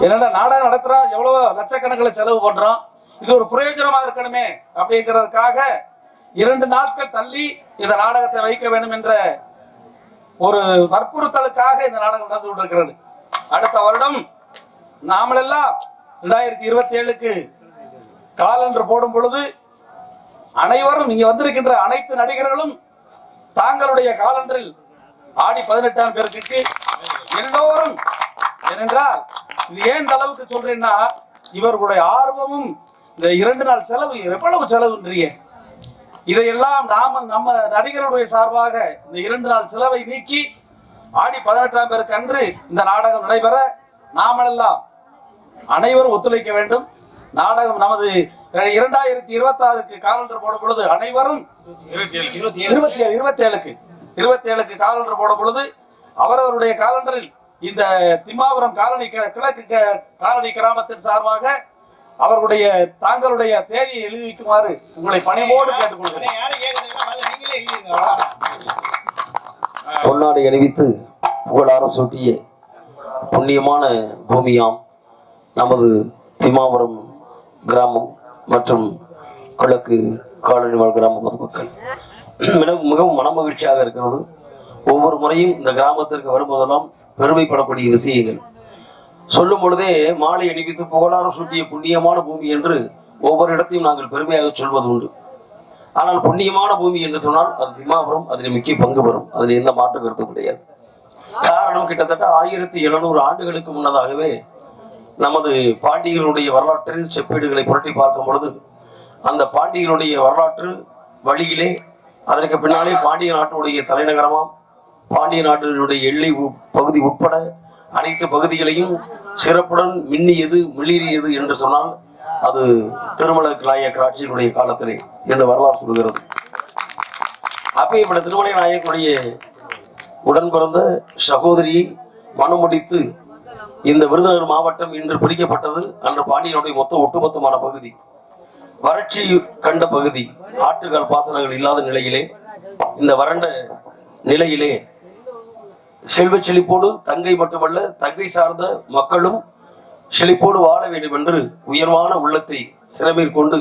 என்னடா நாடகம் நடத்துறோம், எவ்வளவு லட்சக்கணக்கில் செலவு பண்றோம், இது ஒரு பிரயோஜனமா இருக்கணுமே அப்படிங்கிறதுக்காக 2 நாட்கள் தள்ளி இந்த நாடகத்தை வைக்க வேண்டும் என்ற ஒரு வற்புறுத்தலுக்காக இந்த நாடகம் நடந்து கொண்டிருக்கிறது. அடுத்த வருடம் நாமெல்லாம் 2027க்கு காலண்டர் போடும் பொழுது அனைவரும் இங்க வந்திருக்கின்ற அனைத்து நடிகர்களும் தாங்களுடைய காலண்டரில் ஆடி 18ஆம் பேருக்கு எல்லோரும், ஏனென்றால் இது ஏன் இந்த அளவுக்கு சொல்றேன்னா இவர்களுடைய ஆர்வமும் இந்த 2 நாள் செலவு எவ்வளவு செலவுன்றியே, இதையெல்லாம் நம்ம நடிகர்களுடைய சார்பாக இந்த 2 நாள் செலவை நீக்கி ஆடி 18ஆம் பேருக்கு அன்று இந்த நாடகம் நடைபெற நாமெல்லாம் அனைவரும் ஒத்துழைக்க வேண்டும். நாடகம் நமது 2026க்கு காலண்டர் போடும் பொழுது அனைவரும் 27க்கு காலண்டர் போடும் பொழுது அவரவருடைய காலண்டரில் இந்த திம்மாபுரம் காலனி கிழக்கு காலனி கிராமத்தின் சார்பாக அவர்களுடைய தாங்களுடைய தேதியை எழுதி வைக்குமாறு உங்களை பணிவோடு கேட்டுக்கொள்கிறேன். பொன்னாடை அணிவித்து புகழாரம் சூட்டிய புண்ணியமான பூமியாம் நமது திம்மாபுரம் கிராமம் மற்றும் கிழக்கு காலனி வாழ் கிராம பொதுமக்கள் மிகவும் மனமகிழ்ச்சியாக இருக்கிறது. ஒவ்வொரு முறையும் இந்த கிராமத்திற்கு வரும்போதெல்லாம் பெருமைப்படக்கூடிய விஷயங்கள் சொல்லும் பொழுதே மாலை அணிவித்து புகழாரம் சூட்டிய புண்ணியமான பூமி என்று ஒவ்வொரு இடத்தையும் நாங்கள் பெருமையாக சொல்வது உண்டு. ஆனால் புண்ணியமான பூமி என்று சொன்னால் அது திம்மாபுரம், அதில் முக்கிய பங்கு வரும், அதில் எந்த மாற்று கருத்து கிடையாது. காரணம், கிட்டத்தட்ட 1700 ஆண்டுகளுக்கு முன்னதாகவே நமது பாண்டியர்களுடைய வரலாற்றில் செப்பேடுகளை புரட்டி பார்க்கும் பொழுது அந்த பாண்டியர்களுடைய வரலாற்று வழியிலே அதற்கு பின்னாலே பாண்டிய நாட்டுடைய தலைநகரமாம் பாண்டிய நாட்டினுடைய எல்லை பகுதி உட்பட அனைத்து பகுதிகளையும் சிறப்புடன் மின்னியது மிளிரியது என்று சொன்னால் அது திருமலை நாயக்கர் ஆட்சியினுடைய காலத்திலே என்று வரலாறு சொல்கிறது. அப்ப இப்படி திருமலை நாயக்கருடைய உடன் பிறந்த சகோதரியை மனம் முடித்து இந்த விருதுநகர் மாவட்டம் இன்று பிரிக்கப்பட்டது. அன்று பாண்டியனுடைய ஒட்டுமொத்தமான பகுதி வறட்சி கண்ட பகுதி, ஆற்றுக்கால் பாசனங்கள் இல்லாத நிலையிலே, இந்த வறண்ட நிலையிலே செல்வ செழிப்போடு தங்கை மட்டுமல்ல தங்கை சார்ந்த மக்களும் செழிப்போடு வாழ வேண்டும் என்று உயர்வான உள்ளத்தை சிறமேற் கொண்டு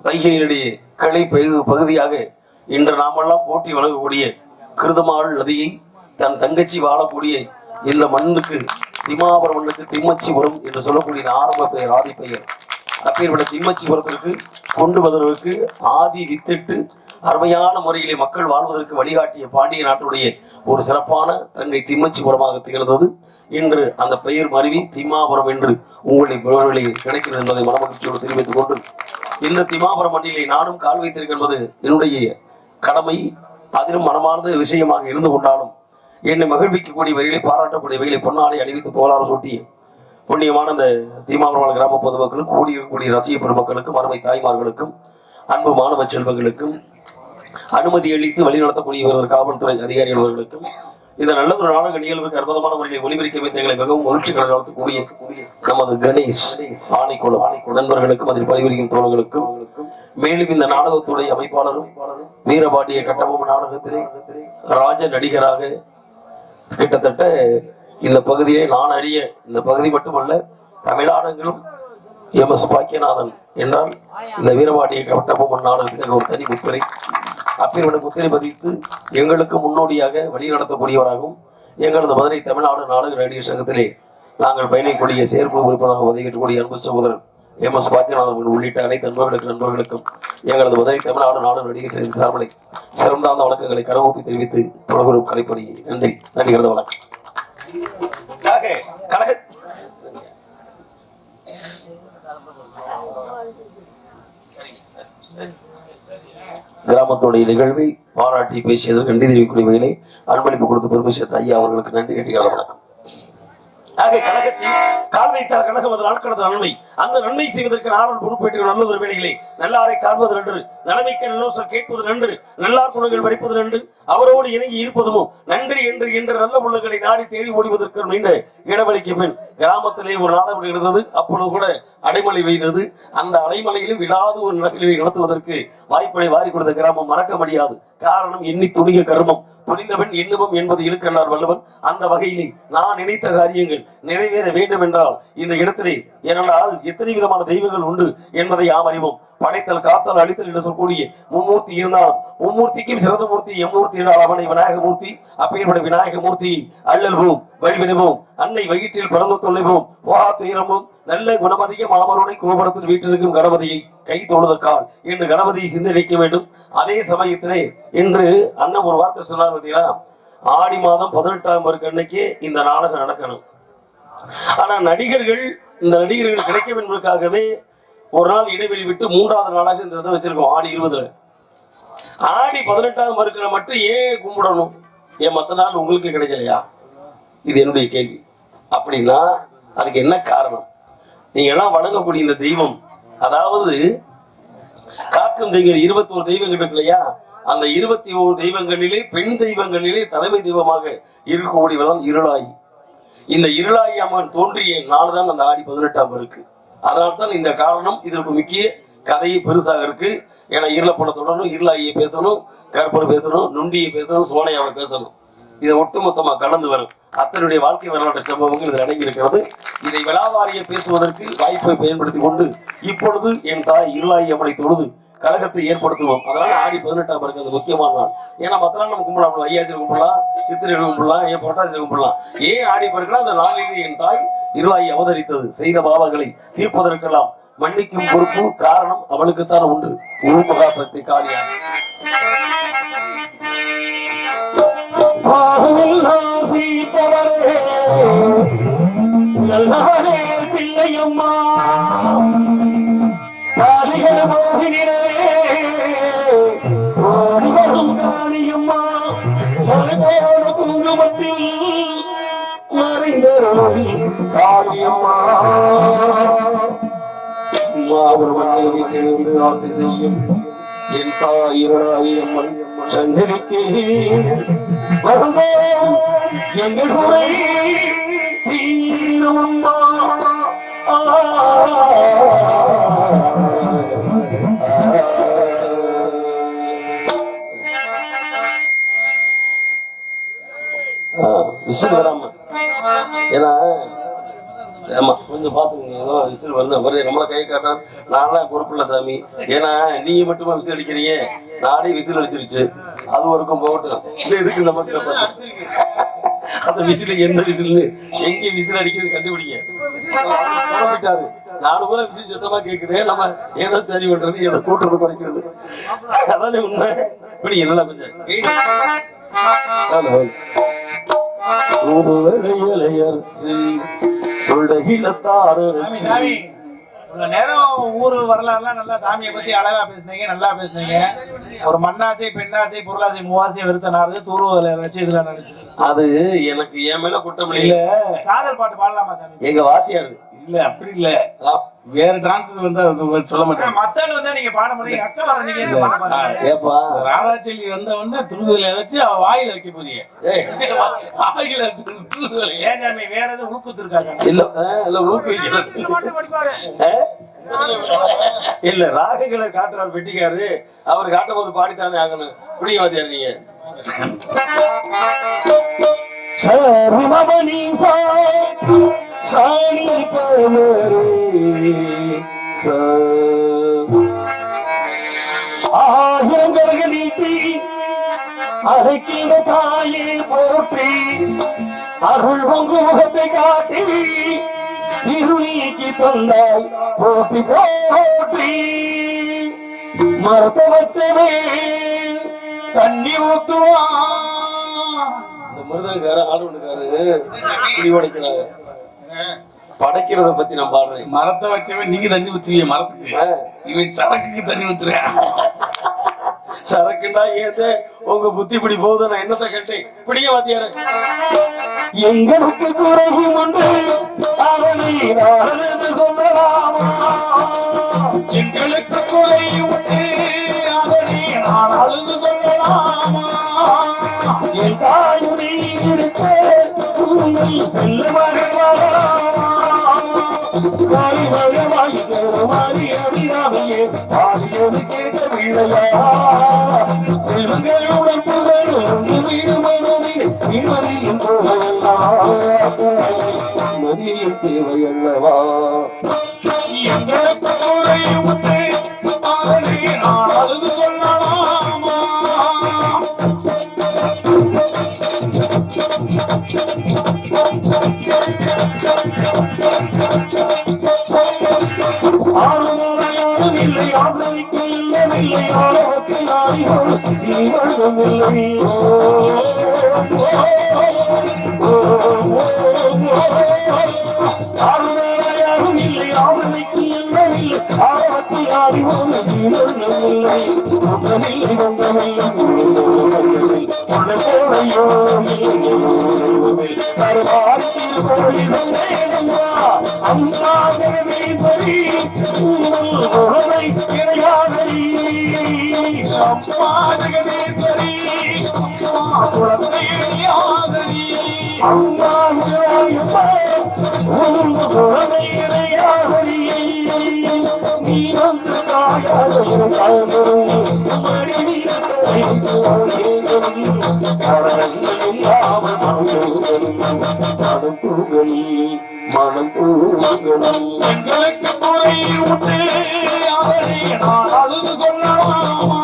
வைகையினுடைய கிளை பகுதியாக இன்று நாமெல்லாம் போட்டி வழங்கக்கூடிய கிருதமாள் நதியை தன் தங்கச்சி வாழக்கூடிய இந்த மண்ணுக்கு திம்மாபுரம் மண்ணுக்கு திம்மச்சிபுரம் என்று சொல்லக்கூடிய ஆரம்ப பெயர், ஆதி பெயர். அப்பேற்பட்ட திம்மச்சிபுரத்திற்கு கொண்டு வருவதற்கு ஆதி வித்திட்டு அருமையான முறையிலே மக்கள் வாழ்வதற்கு வழிகாட்டிய பாண்டிய நாட்டுடைய ஒரு சிறப்பான தங்கை திம்மச்சிபுரமாக திகழ்ந்தது. இன்று அந்த பெயர் மருவி திம்மாபுரம் என்று உங்களுடைய கிடைக்கிறது என்பதை மனமகிழ்ச்சியோடு தெரிவித்துக் கொண்டு இந்த திம்மாபுரம் மண்ணிலே நானும் கால் வைத்திருக்க என்பது என்னுடைய கடமை. அதிலும் மனமார்ந்த விஷயமாக இருந்து கொண்டாலும் என்னை மகிழ்விக்கக்கூடிய வகைகளை பாராட்டக்கூடிய வகைகளை பொன்னாலை அணிவித்து புகழாரம் சூட்டி புண்ணியமான இந்த திம்மாபுரம் கிராம பொதுமக்களுக்கும் கூடியிருக்கக்கூடிய ரசிக பெருமக்களுக்கும் அருமை தாய்மார்களுக்கும் அன்பு மாணவ செல்வங்களுக்கும் அனுமதி அளித்து வழிநடத்தக்கூடிய காவல்துறை அதிகாரிகள் அவர்களுக்கும் இந்த நல்ல ஒரு நாடக நிகழ்வுக்கு அற்புதமான முறையில் ஒளிபரிக்க வைத்தங்களை மிகவும் மகிழ்ச்சி நடத்தக்கூடிய நமது கணேஷ் ஆணைக்குழு நண்பர்களுக்கும் அதில் பணிபுரியும் தோழர்களுக்கும் மேலும் இந்த நாடகத்துடைய அமைப்பாளரும் வீரபாண்டிய கட்டபொம்மன் நாடகத்திலே ராஜ நடிகராக கிட்டத்தட்ட இந்த பகுதியை நான் அறிய இந்த பகுதி மட்டுமல்ல தமிழ்நாடுகளும் MS பாக்கியநாதன் என்றால் இந்த வீரபாண்டிய கட்டபொம்மன் நாடகத்தில் ஒரு தனி முத்திரை, அப்பேற்பட்ட முத்திரை பதித்து எங்களுக்கு முன்னோடியாக வழி நடத்தக்கூடியவராகவும் எங்களது மதுரை தமிழ்நாடு நாடக நடிகர் சங்கத்திலே நாங்கள் பயணிக்கூடிய சேர்ப்பு உறுப்பினராக வதிக்கக்கூடிய அன்பு சகோதரர் MS பாக்கியநாதன் உள்ளிட்ட அனைத்து நண்பர்களுக்கும் எங்களது மதுரை தமிழ்நாடு நாடக நடிகர் சங்க சார்பில் சிறந்தாந்த வழக்கங்களை கரவூப்பி தெரிவித்து தொடரும் கலைப்பணி. நன்றி. நன்றிகிறது. வணக்கம். கிராமத்துடைய நிகழ்வை பாராட்டி பேசியதற்கு நன்றி தெரிவிக்கூடிய வகையிலே அன்பளிப்பு கொடுத்து பெருமை சேர்த்த ஐயா அவர்களுக்கு நன்றி கேட்டுக்கிறார். வணக்கம். கழகத்தில் கால் வைத்தார் கழகம் அது நாட்களது நன்மை, அந்த நன்மை செய்வதற்கு நாவல் பொறுப்பேற்று நல்லதொரு வேலைகளை நல்லாரை காண்பது நன்று, நலமைக்க நல்லோசல் கேட்பது நன்று, நல்லார் குணங்கள் வரிப்பது நன்று, அவரோடு இணங்கி இருப்பதுமோ நன்றி என்று நல்ல உள்ளங்களை நாடி தேடி ஓடிவதற்கு நீண்ட இடவெளிக்கு பின் கிராமத்திலே ஒரு நாடகம் இருந்தது. அப்பொழுது கூட அடைமழை பெய்தது. அந்த அடைமலையிலும் விடாது ஒரு நிகழ்வை நடத்துவதற்கு வாய்ப்பை வாரி கொடுத்த கிராமம் மறக்க முடியாது. காரணம், எண்ணி துணிக கர்மம், துணிந்தவன் எண்ணுவம் என்பது இழுக்கண்ணார் வள்ளுவன். அந்த வகையிலே நான் நினைத்த காரியங்கள் நிறைவேற வேண்டும் என்றால் இந்த இடத்திலே ஏனென்றால் எத்தனை விதமான தெய்வங்கள் உண்டு என்பதை யாம் அறிவோம். படைத்தல், காத்தல், அழித்தல் என்று சொல்லக்கூடிய மும்மூர்த்தி இருந்தாலும் மும்மூர்த்திக்கும் சிறந்த மூர்த்தி எம்மூர்த்தி என்றால் அவனை விநாயகமூர்த்தி. அப்பேற்பட்ட விநாயகமூர்த்தி அல்லல்வோம் வழிவிடுவோம், அன்னை வயிற்றில் பிறந்து தொல்லைவோம், வா துயரமும் நல்ல குணமதிய மாமருனை கோபுரத்தில் வீட்டிற்கும் கணபதியை கை தொழுதக்கால் என்று கணபதியை சிந்தனைக்க வேண்டும். அதே சமயத்திலே இன்று அண்ணன் ஒரு வார்த்தை சொன்னார் பார்த்தீங்களா, ஆடி மாதம் 18ஆம் அன்னைக்கே இந்த நாடகம் நடக்கணும். ஆனா நடிகர்கள் இந்த நடிகர்கள் கிடைக்கும் என்பதற்காகவே ஒரு நாள் இடைவெளி விட்டு 3வது நாளாக இந்த இதை வச்சிருக்கோம். ஆடி 20 ஆடி 18ஆம் இருக்கிற மட்டும் ஏன் கும்பிடணும், ஏன் மற்ற நாள் உங்களுக்கு கிடைக்கலையா? இது என்னுடைய கேள்வி. அப்படின்னா அதுக்கு என்ன காரணம்? நீங்க எல்லாம் வணங்கக்கூடிய இந்த தெய்வம், அதாவது காக்கும் தெய்வங்கள் 21 தெய்வங்கள் இருக்கு இல்லையா, அந்த 21 தெய்வங்களிலே பெண் தெய்வங்களிலே தலைமை தெய்வமாக இருக்கக்கூடியவதான் இருளாயி. இந்த இருளாயி அம்மன் தோன்றிய நாள் தான் அந்த ஆடி 18ஆம் இருக்கு. அதனால்தான் இந்த காரணம். இதற்கு முக்கிய கதையை பெருசாக இருக்கு. ஏன்னா இருள போன தொடரணும், இருளாயை பேசணும், கற்பனை பேசணும், நுண்டியை பேசணும், சோனையாவை பேசணும். இதை ஒட்டுமொத்தமா கலந்து வரும் அத்தனுடைய வாழ்க்கை வரலாற்று சம்பவங்கள் இதில் அடங்கி இருக்கிறது. இதை விழாவாரிய பேசுவதற்கு வாய்ப்பை பயன்படுத்தி கொண்டு இப்பொழுது என் தாய் இருளாயி அம்மனை தொழுது கழகத்தை ஏற்படுத்துவோம். அதனால ஆடி 18ஆம் இருக்கிறது முக்கியமான நாள். ஏன்னா மற்ற நாள் நம்ம கும்பிடலாம், ஐயாசி கும்பிடலாம், சித்திரை கும்பிடலாம், ஏன் புரட்டாசி கும்பிடலாம். ஏன் ஆடி பிறகுனா அந்த நாளிலே என் தாய் இருளாயி அவதரித்தது. செய்த பாவங்களை தீர்ப்பதற்கெல்லாம் மன்னிக்கும் பொறுப்பு காரணம் அவளுக்குத்தான் உண்டு. உருமுகா சக்தி காளியாக பிள்ளையம்மா காளியம்மா குங்குமத்தில் மறைந்தருளும் காளியம்மா மாவீட்டிலிருந்து ஆசை செய்யும் என் தாயிரமன் சங்கரிக்கு எங்கள் குறை தீரம்மா. விசில் வராம, ஏன்னா ஆமா கொஞ்சம் பாத்துக்கோங்க, ஏதோ விசில் வருது. அவரு நம்மள கை காட்டார், நான்லாம் பொறுப்பில்ல சாமி. ஏன்னா நீங்க மட்டுமா விசில் அடிக்கிறீங்க, நானே விசில் அடிச்சிருச்சு. அது வரைக்கும் போகட்டும். இதுக்கு நமக்கு அந்த விசில எந்த விசில்னு எங்க விசில் அடிக்கிறது கண்டுபிடிங்க. கிளம்பிட்டாரு. 4 முறை விசில் சுத்தமா கேக்குது. நம்ம ஏதோ சரி பண்றது, ஏதோ கூட்டுறது குறைக்கிறது. அதானே உண்மை. இப்படி என்னல கொஞ்சம் ஊரு வரலாறுலாம் நல்லா சாமியை பத்தி அழகா பேசுனீங்க, நல்லா பேசுனீங்க. ஒரு மண்ணாசை, பெண்ணாசை, பொருளாசை, மூவாசை வெறுத்தனாரு தூர்வலை வச்சு இதுல நினைச்சு அது எனக்கு என் மேல குற்றம் இல்ல. காதல் பாட்டு பாடலாமா சாமி? எங்க வாத்தியாரு இல்ல அப்படி இல்ல, வேற டான்ஸ் வந்தா சொல்ல மாட்டேன். மத்தாள் வந்தா நீங்க பாட முடியும். அக்கா வர நீங்க ஏப்பா ராதாச்செல்வி வந்த உடனே துருதுல வச்சு அவ வாயில வைக்க போறீங்க. வாயில துருதுல ஏன் சாமி வேற எதுவும் ஊக்குத்து இருக்காங்க? இல்ல இல்ல ஊக்குவிக்கிறது இல்ல, ராகங்களை காட்டுறாரு வெட்டிக்காரு. அவர் காட்டும் போது பாடித்தானே ஆகணும். புரிய வாத்தியார் நீங்க ஆயிரங்கள் நீட்டி அழைக்கிற தாயே போற்றி, அருள் பொங்கு முகத்தை காட்டி இருநீக்கி தந்தாய் போற்றி போற்றி. மரத்த வச்சவே தண்ணி ஊத்துவான். இந்த மிருதங்கார ஆளுநருக்காரு குடி உடைக்கிறாங்க. படைக்கிறத பத்தி நான் பாடுறேன். மரத்தை வச்சவன் நீங்க தண்ணி ஊத்துவீங்க மரத்துக்கு, இவன் சரக்குக்கு தண்ணி ஊத்துற. சரக்குண்டா ஏது உங்க புத்தி இப்படி போகுது. நான் என்னத்தை கேட்டேன் இப்படியே வாத்தியார எங்களுக்கு குறையும் ஒன்று அவனை நாளது சொல்லலாமா? எங்களுக்கு குறையும் ஒன்று அவனை நாளது சொல்லலாமா? என் தாயுடைய இருக்க உங்கள் செல்ல மகளாமா? தாய் மகமாய் மாறி அபிராமியே ஆடியது கேட்ட விழையா செல்வங்களுடன் புகழும் நிம்மதியின் தேவையல்லவா எங்களுக்கு குறையும் அழுது சொல்லலாமா ஆறுமுறையாரும் இல்லை ஆசிரிக்கு இல்லவில்லை ஆழத்தினாரியோடு ஜீவனம் இல்லை ஆறுமுறையாரும் இல்லை ஆசிரிக்கு இல்லவில்லை ஆழத்தினாரியோடு ஜீவனம் இல்லை சொந்தமில்லை வந்தமில்லை உலகோடையோ தருவாரி திருக்கோயில் அம்மா ஜெகதீஸ்வரி உலகை இறையாதரி அம்மா ஜெகதீஸ்வரி அம்மா குழந்தை இறையாதரி அம்மா குழந்தை இறையாதரி நீ வந்து தாயாரும் மனம் எங்களுக்கு குறை உண்டு அவரை நான் அழுது கொள்ளலாமா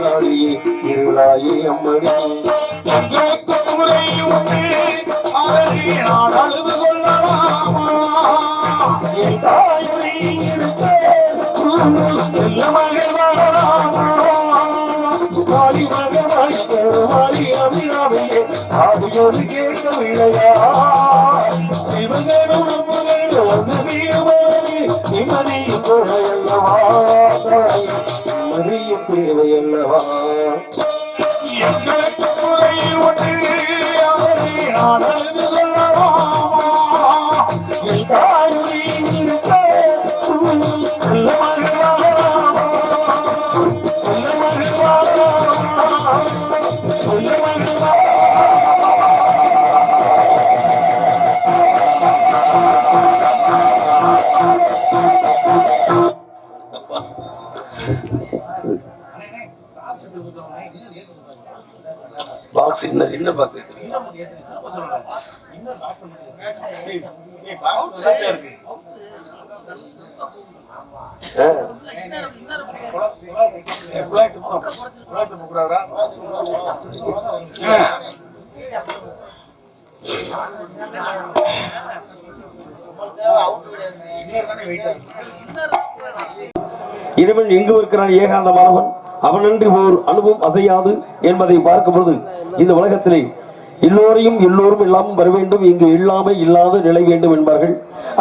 வெள்ளி இருளாயே அம்மடி அழுது கொள்ளலாமா என் தாயை இருக்க ஆடியோடு கேட்கவில்லையா சிவகரும் நிம்மதியும் தேவையல்லவா நிம்மதியும் தேவையல்லவா எங்களுக்கு குறை ஒன்று அவரை நான் அழுது கொள்ளலாமா என் தாயுடி இருக்க நல்ல மகிழ்வாகலாமா நல்ல மகிழ்வாகலாமா நல்ல மகிழ்வா பாக்ஸ் என்ன பாக்ஸ் இறைவன் எங்கு இருக்கிறான் ஏகாந்தமானவன் அவனன்றி ஓர் அனுபவம் அசையாது என்பதை பார்க்கும் பொழுது இந்த உலகத்திலே எல்லோரையும் எல்லோரும் எல்லாமும் வர வேண்டும், இங்கு இல்லாமை இல்லாத நிலை வேண்டும் என்பார்கள்.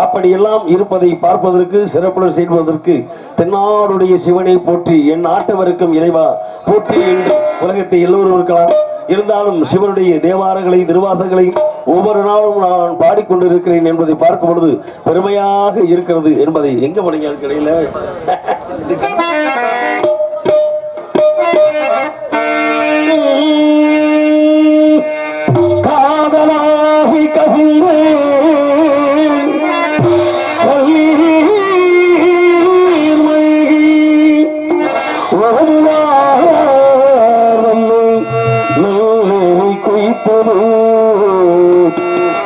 அப்படி எல்லாம் இருப்பதை பார்ப்பதற்கு சிறப்புடன் செய்வதற்கு தென்னாடுடைய சிவனை போற்றி என் ஆட்டவருக்கும் இறைவா போற்றி என்று உலகத்தை எல்லோரும் இருக்கலாம். இருந்தாலும் சிவனுடைய தேவாரங்களையும் திருவாசங்களையும் ஒவ்வொரு நாளும் நான் பாடிக்கொண்டிருக்கிறேன் என்பதை பார்க்கும் பொழுது பெருமையாக இருக்கிறது என்பதை எங்க போனீங்க அதுக்கு இடையில காதலாகி கசிந்தே குயிப்பது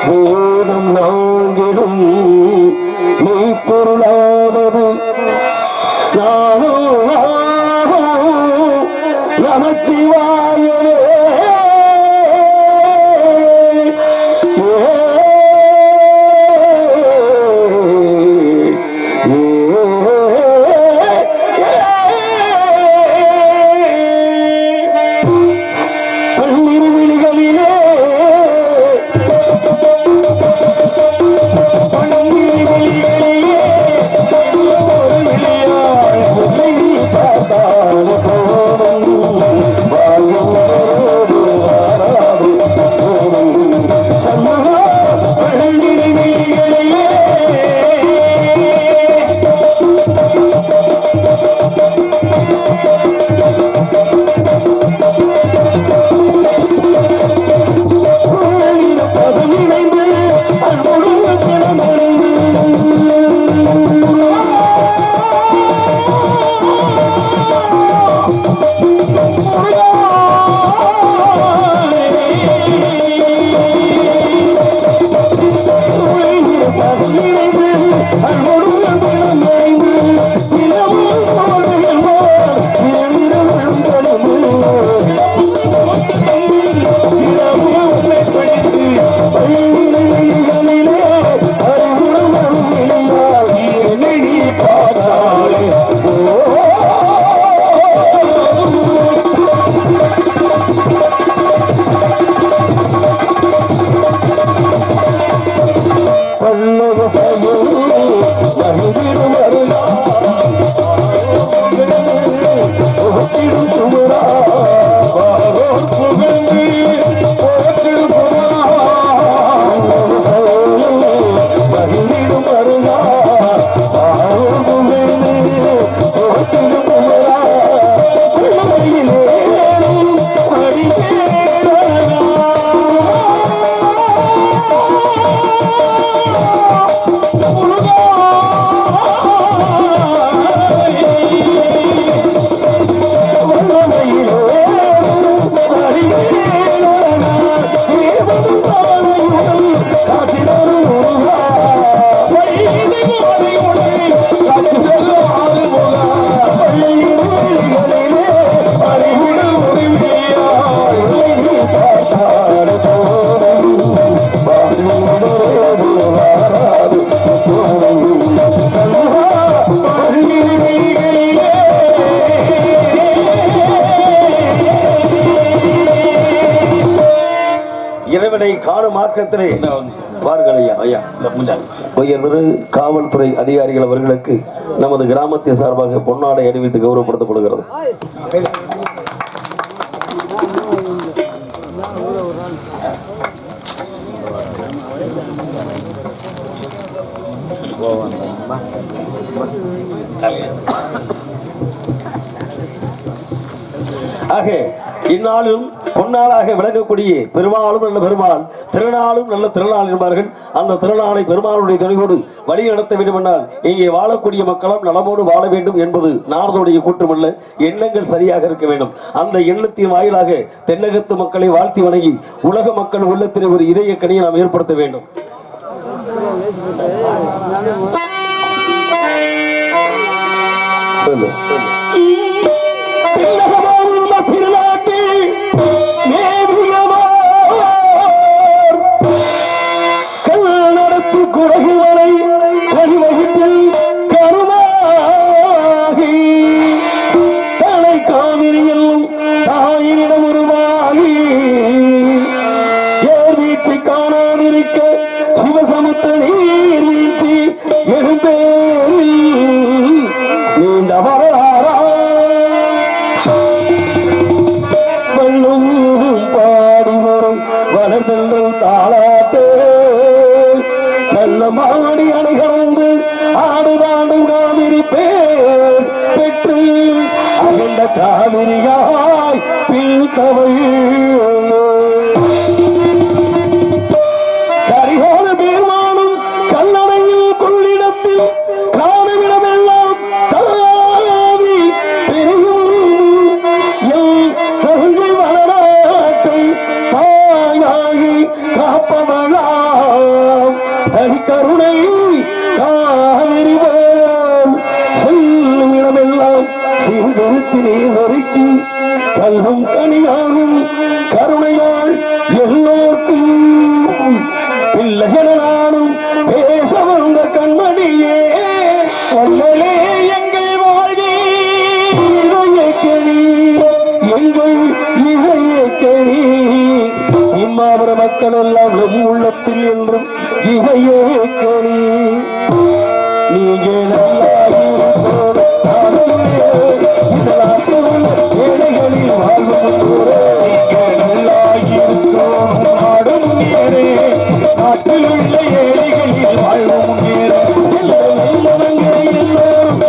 வேதம் நான் இறைவனை காணும் ஆக்கத்திலே வார்கள் ஐயா. ஐயா உயர்திரு காவல்துறை அதிகாரிகள் அவர்களுக்கு நமது கிராமத்தின் சார்பாக பொன்னாடை அணிவித்து கௌரவப்படுத்தப்படுகிறது. ஆக இந்நாளும் பொன்னாளாக விளங்கக்கூடிய பெருமாளும் நல்ல பெருமாள், திருநாளும் நல்ல திருநாள் என்பார்கள். அந்த திருநாளை பெருமாளுடைய துணையோடு வழி நடத்த வேண்டும் என்றால் இங்கே வாழக்கூடிய மக்களும் நலமோடு வாழ வேண்டும் என்பது நாரதுடைய கூற்றமல்ல, எண்ணங்கள் சரியாக இருக்க வேண்டும். அந்த எண்ணத்தின் வாயிலாக தென்னகத்து மக்களை வாழ்த்தி வணங்கி உலக மக்கள் உள்ளத்தில் ஒரு இதய கனியை நாம் ஏற்படுத்த வேண்டும். கல்நடத்து குடகுவலை வழிவகுப்பில் கருமாகி தலை காவிரியில் தாயினிடம் உருவாகி ஏர் வீச்சு காணாதிருக்க சிவசமுத்த நீர் வீழ்ச்சி எழும்பேரில் நீண்ட வரலாறா பாடி வரும் வளர்தல் தாளாட்டு நல்ல மாடி அணைகளந்து ஆடுதாண்டும் காவிரி பேர் பெற்று அகண்ட காவிரியாய் பிழ்த்தவள் கரிகோல பெருமானும் கல்லணையில் கொள்ளிடத்தில் காணவிடமெல்லாம் தாவி பெரியும் தகுதி வளராட்டை தாயாகி காப்பவளாம் கருணை காவிரி போல் செல்லும் இடமெல்லாம் சீர்திருத்திலே நொறுக்கி கல்வும் கனியாகும் கருணையால் எல்லோருக்கும் பிள்ளைகளானும் பேச வந்த கண்மணியே சொல்லலே எங்கள் வாழ்வே இறையக்கணி எங்கள் இறையக்கணி இம்மாவர மக்கள் எல்லாம் நம் உள்ளத்தில் என்றும் இறையக்கணி நீங்கள் ஏழைகளில் வாழ்வும் நாடும் நாட்டில் உள்ள ஏழைகளில் வாழ்வும் நல்லவங்க எல்லோரும்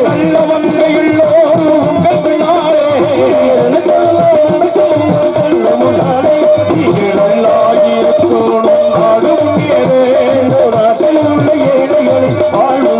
நல்லவங்க எல்லோரும் உங்கள் பின்னாலே முன்னாலே நீங்கள் நல்லாயிருக்கணும் நாடும் நாட்டில் உள்ள ஏழைகளில் வாழ்வும்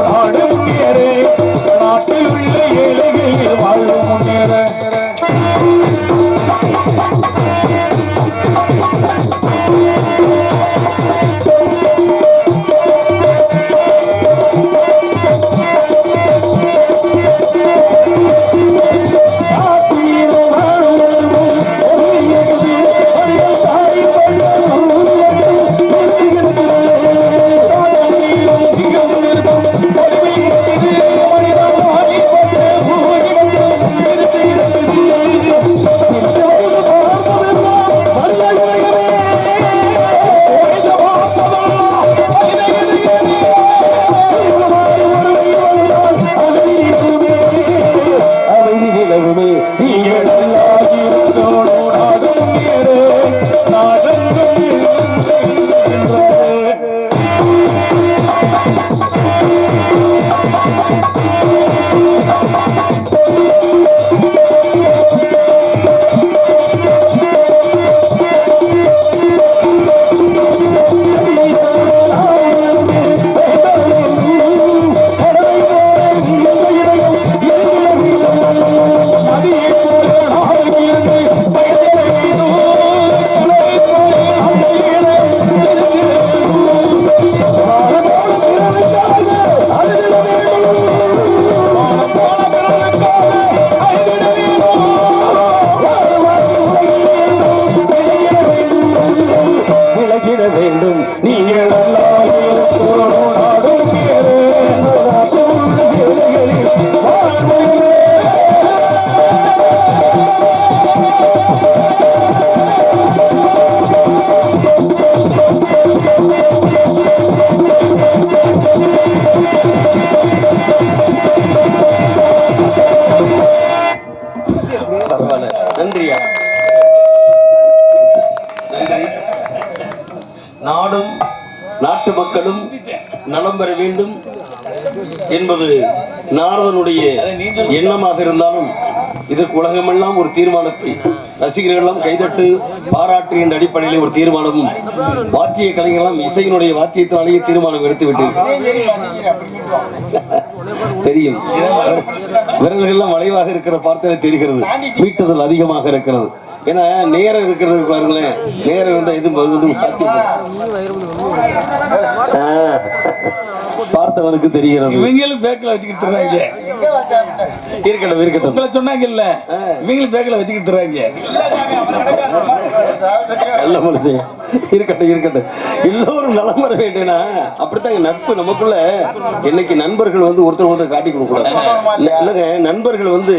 நாடும் வளம் பெற வேண்டும் என்பது நாரதனுடைய எண்ணமாக இருந்தாலும் இதற்கு உலகமெல்லாம் ஒரு தீர்மானத்தை ரசிகர்களெல்லாம் கைதட்டு பாராட்டுகின்ற அடிப்படையில் ஒரு தீர்மானமும் வாத்திய கலைஞர்களெல்லாம் இசையினுடைய வாத்தியத்தினாலேயே தீர்மானம் எடுத்து விட்டு தெரியும். விரல்கள் வளைவாக இருக்கிற பார்த்தே தெரிகிறது, மீட்டுதல் அதிகமாக இருக்கிறது. ஏன்னா நேரம் இருக்கிறது பாருங்களேன், நேரம் இருந்தா எதுவும் பார்த்தவனுக்கு தெரிகிறது. இவங்களும் பேக்கில் வச்சுக்கிட்டு இருக்காங்க. இருக்கட்டும் இருக்கட்டும், உங்களை சொன்னாங்கல்ல, இவங்களும் பேக்கில் வச்சுக்கிட்டு இருக்காங்க. நல்ல மனுஷன், இருக்கட்டும் இருக்கட்டும், எல்லோரும் நலம் வர வேண்டும்னா அப்படித்தாங்க நட்பு நமக்குள்ள. என்னைக்கு நண்பர்கள் வந்து ஒருத்தர் காட்டி கொடுக்க கூடாது இல்லைங்க. நண்பர்கள் வந்து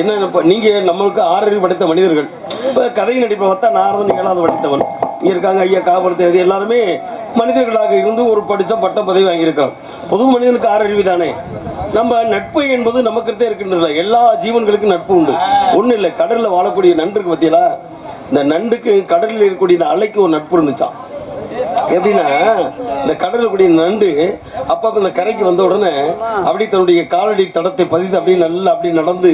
என்ன, நீங்க நம்மளுக்கு 6 அறிவு படைத்த மனிதர்கள். இப்ப கதை நடிப்பை பார்த்தா நாரதன் 7வது படித்தவன். இங்க இருக்காங்க ஐயா காவல் எல்லாருமே மனிதர்களாக இருந்து ஒரு படிச்ச பட்டம் பதவி வாங்கியிருக்கிறோம். பொது மனிதனுக்கு 6 அறிவு தானே. நம்ம நட்பு என்பது நமக்கிட்டே இருக்கின்றன. எல்லா ஜீவன்களுக்கும் நட்பு உண்டு. ஒண்ணு இல்லை, கடல்ல வாழக்கூடிய நண்டுக்கு பத்தியலா, இந்த நண்டுக்கு கடலில் இருக்கக்கூடிய இந்த அலைக்கு ஒரு நட்பு இருந்துச்சான். எப்படின்னா இந்த கடலில் கூடிய நண்டு அப்ப இந்த கரைக்கு வந்த உடனே அப்படி தன்னுடைய காலடி தடத்தை பதித்து அப்படியே நல்லா அப்படி நடந்து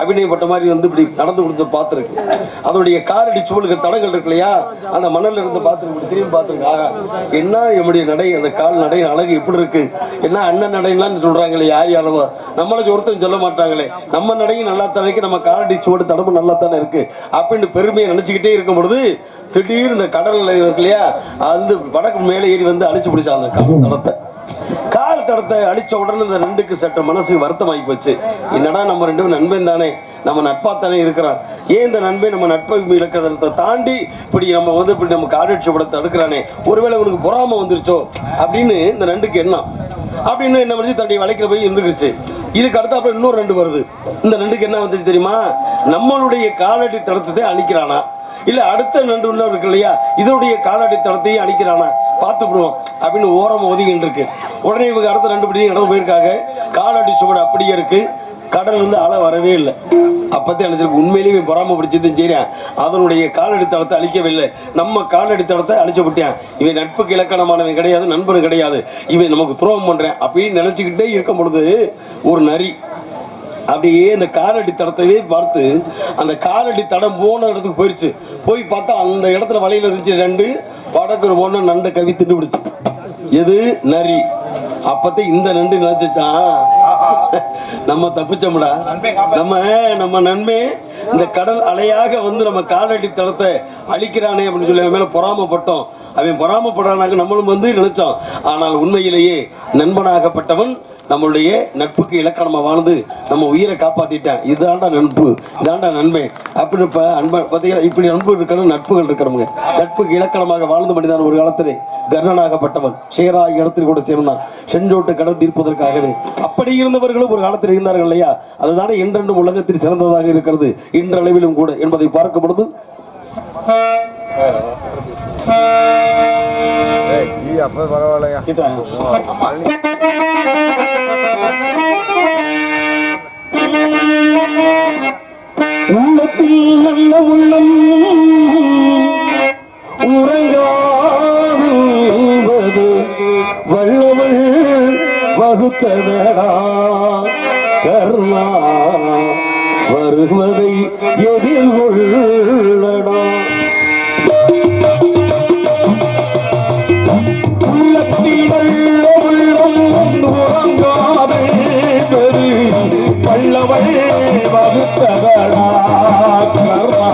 அபிநயப்பட்ட மாதிரி வந்து இப்படி நடந்து கொடுத்து பார்த்துருக்கு. அதனுடைய காலடி சுவலுக்கு தடங்கள் இருக்கு இல்லையா, அந்த மணல்ல இருந்து பார்த்துருக்கு, திரும்பி பார்த்துருக்கு. ஆகா, என்ன என்னுடைய நடை, அந்த கால் நடை அழகு இப்படி இருக்கு, என்ன அண்ணன் நடைலாம் சொல்றாங்களே, யார் யாரவோ நம்மள ஒருத்தரும் சொல்ல மாட்டாங்களே, நம்ம நடையும் நல்லா தானே இருக்கு, நம்ம காலடி சுவடு தடமும் நல்லா தானே இருக்கு அப்படின்னு பெருமையை நினைச்சுக்கிட்டே இருக்கும் பொழுது திடீர்னு இந்த கடல்ல இருக்கு இல்லையா, அந்த வடக்கு மேலே ஏறி வந்து அழிச்சு பிடிச்சாங்க கால் தடத்தை அழிச்ச உடனே இந்த நண்டுக்கு சற்று மனசு வருத்தமாகி போச்சு. என்னடா நம்ம 2 நண்பன் தானே, நம்ம நட்பா தானே இருக்கிறான், ஏன் இந்த நண்பை நம்ம நட்பை இலக்கத்தை தாண்டி இப்படி நம்ம வந்து இப்படி நம்ம காலடிச்சு படத்தை அடுக்கிறானே, ஒருவேளை உனக்கு பொறாம வந்துருச்சோ அப்படின்னு இந்த நண்டுக்கு எண்ணம். அப்படின்னு என்ன பண்ணி தன்னுடைய வலைக்கிற போய் இருந்துருச்சு. இதுக்கு அடுத்த அப்புறம் இன்னொரு 2 வருது. இந்த நண்டுக்கு என்ன வந்துச்சு தெரியுமா, நம்மளுடைய காலடி தடத்தை அழிக்கிறானா, இல்ல அடுத்த நண்டு இருக்கு இல்லையா, இதனுடைய காலடி தடத்தையும் அழிக்கிறானா பார்த்து விடுவோம் அப்படின்னு ஓரம் ஒதுங்கிட்டு இருக்கு. உடனே இவங்க அடுத்த 2 படியும் நடந்து போயிருக்காங்க. காலடி சுவடு அப்படியே இருக்கு, கடல் வந்து அலை வரவே இல்லை. அப்பத்தே அழிச்சிருக்கு. உண்மையிலேயே பொறாம பிடிச்சதும் சரி, அதனுடைய காலடி தடத்தை அழிக்கவே இல்லை, நம்ம காலடி தடத்தை அழிச்சு விட்டான். இவன் நட்புக்கு இலக்கணமானவன் கிடையாது, நண்பனும் கிடையாது, இவன் நமக்கு துரோகம் பண்றேன் அப்படின்னு நினைச்சுக்கிட்டே இருக்கும் பொழுது ஒரு நரி அப்படியே இந்த காலடி தடத்தையே பார்த்து அந்த காலடி தடம் போன இடத்துக்கு போயிடுச்சு. போய் பார்த்தா அந்த இடத்துல வலையில இருந்துச்சு 2 படக்குற போன நண்டை கவி திட்டு பிடிச்சு. எது நரி. அப்பத்தே இந்த நண்டு நினைச்சான், நம்ம தப்பிச்சோம்டா, நம்ம நன்மை இந்த கடல் அலையாக வந்து நம்ம காலடி தடத்தை அழிக்கிறானே அப்படின்னு சொல்லி அவன் மேல பொறாமப்பட்டோம். அவன் பொறாமப்படுறானாக நம்மளும் வந்து நினைச்சோம். ஆனால் உண்மையிலேயே நண்பனாகப்பட்டவன் நம்மளுடைய நட்புக்கு இலக்கணமா வாழ்ந்து நம்ம உயிரை காப்பாத்திட்டேன். இதுதான்டா நட்பு, இதாண்டா நன்மை அப்படின்னு இப்ப அன்ப பார்த்தீங்கன்னா இப்படி நட்பு இருக்கணும், நட்புகள் இருக்கிறவங்க. நட்புக்கு இலக்கணமாக வாழ்ந்த மனிதன் ஒரு காலத்திலே கர்ணனாகப்பட்டவன் சேராய் இடத்தில் கூட சேர்ந்தான் செஞ்சோட்டு கடன் தீர்ப்பதற்காகவே. அப்படி இருந்தவர்களும் ஒரு காலத்தில் இருந்தார்கள் இல்லையா, அதுதானே என்றென்றும் உலகத்தில் சிறந்ததாக இருக்கிறது இன்றளவிலும் கூட என்பதை பார்க்கும் பொழுது உள்ளத்தில் நல்ல உள்ளம் உறங்காது வல்லவள் வகுத்த வேடா கர்ணா வருவதை எதிர்கொள்ளடா. உள்ளத்தில் நல்ல உள்ளம் உறங்காது வல்லவள் வகுத்த வேடா கர்ணா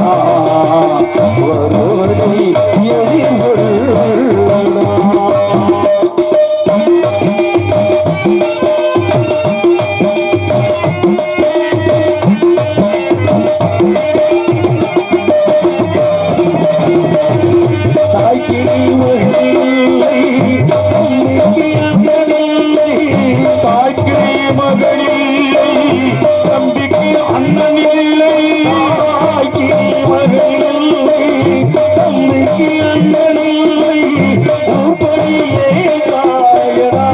வருவதை எதிர்கொள்ளடா. தம்பிக்கு அண்ணன் இல்லை, தம்பிக்கு அண்ணன் இல்லை, உள்படியே காயடா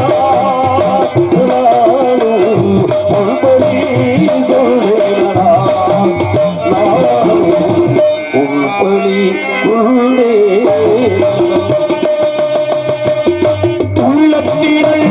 உள்படி கொள்ளடா உள்படி உள்ளே உள்ளத்திடல்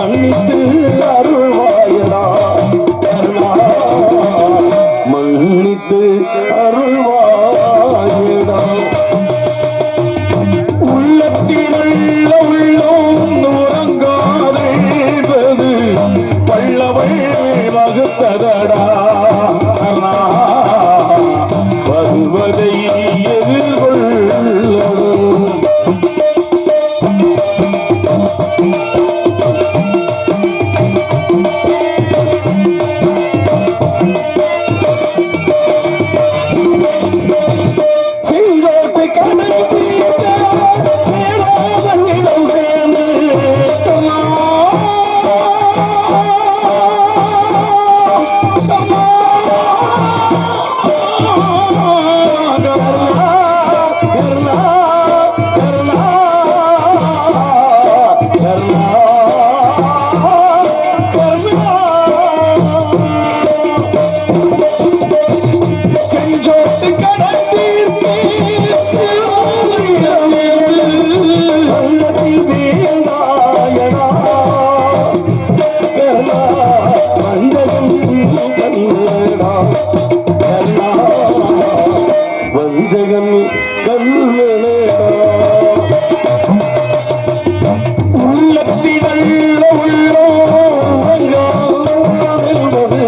மன்னித்து அருள்வாயடா கருணா மன்னித்து அருள்வாயடா உள்ளத்தினுள்ள உள்ளம் உறங்காதேன்பது பல்லவள் வகுத்ததடா கருணா வருவதை எதிர்கொள்ளடும் செங்கோட்டை கணை சேராதனிடம் சேர்ந்து செஞ்சோட்டு கடந்தீர்த்தி உள்ளத்தில் வேந்தாயடா கருணா வந்தகம் கண்ணடா கருணா வஞ்சகன் கண்ணடா உள்ளத்தினல்ல உள்ளோங்காதென்பது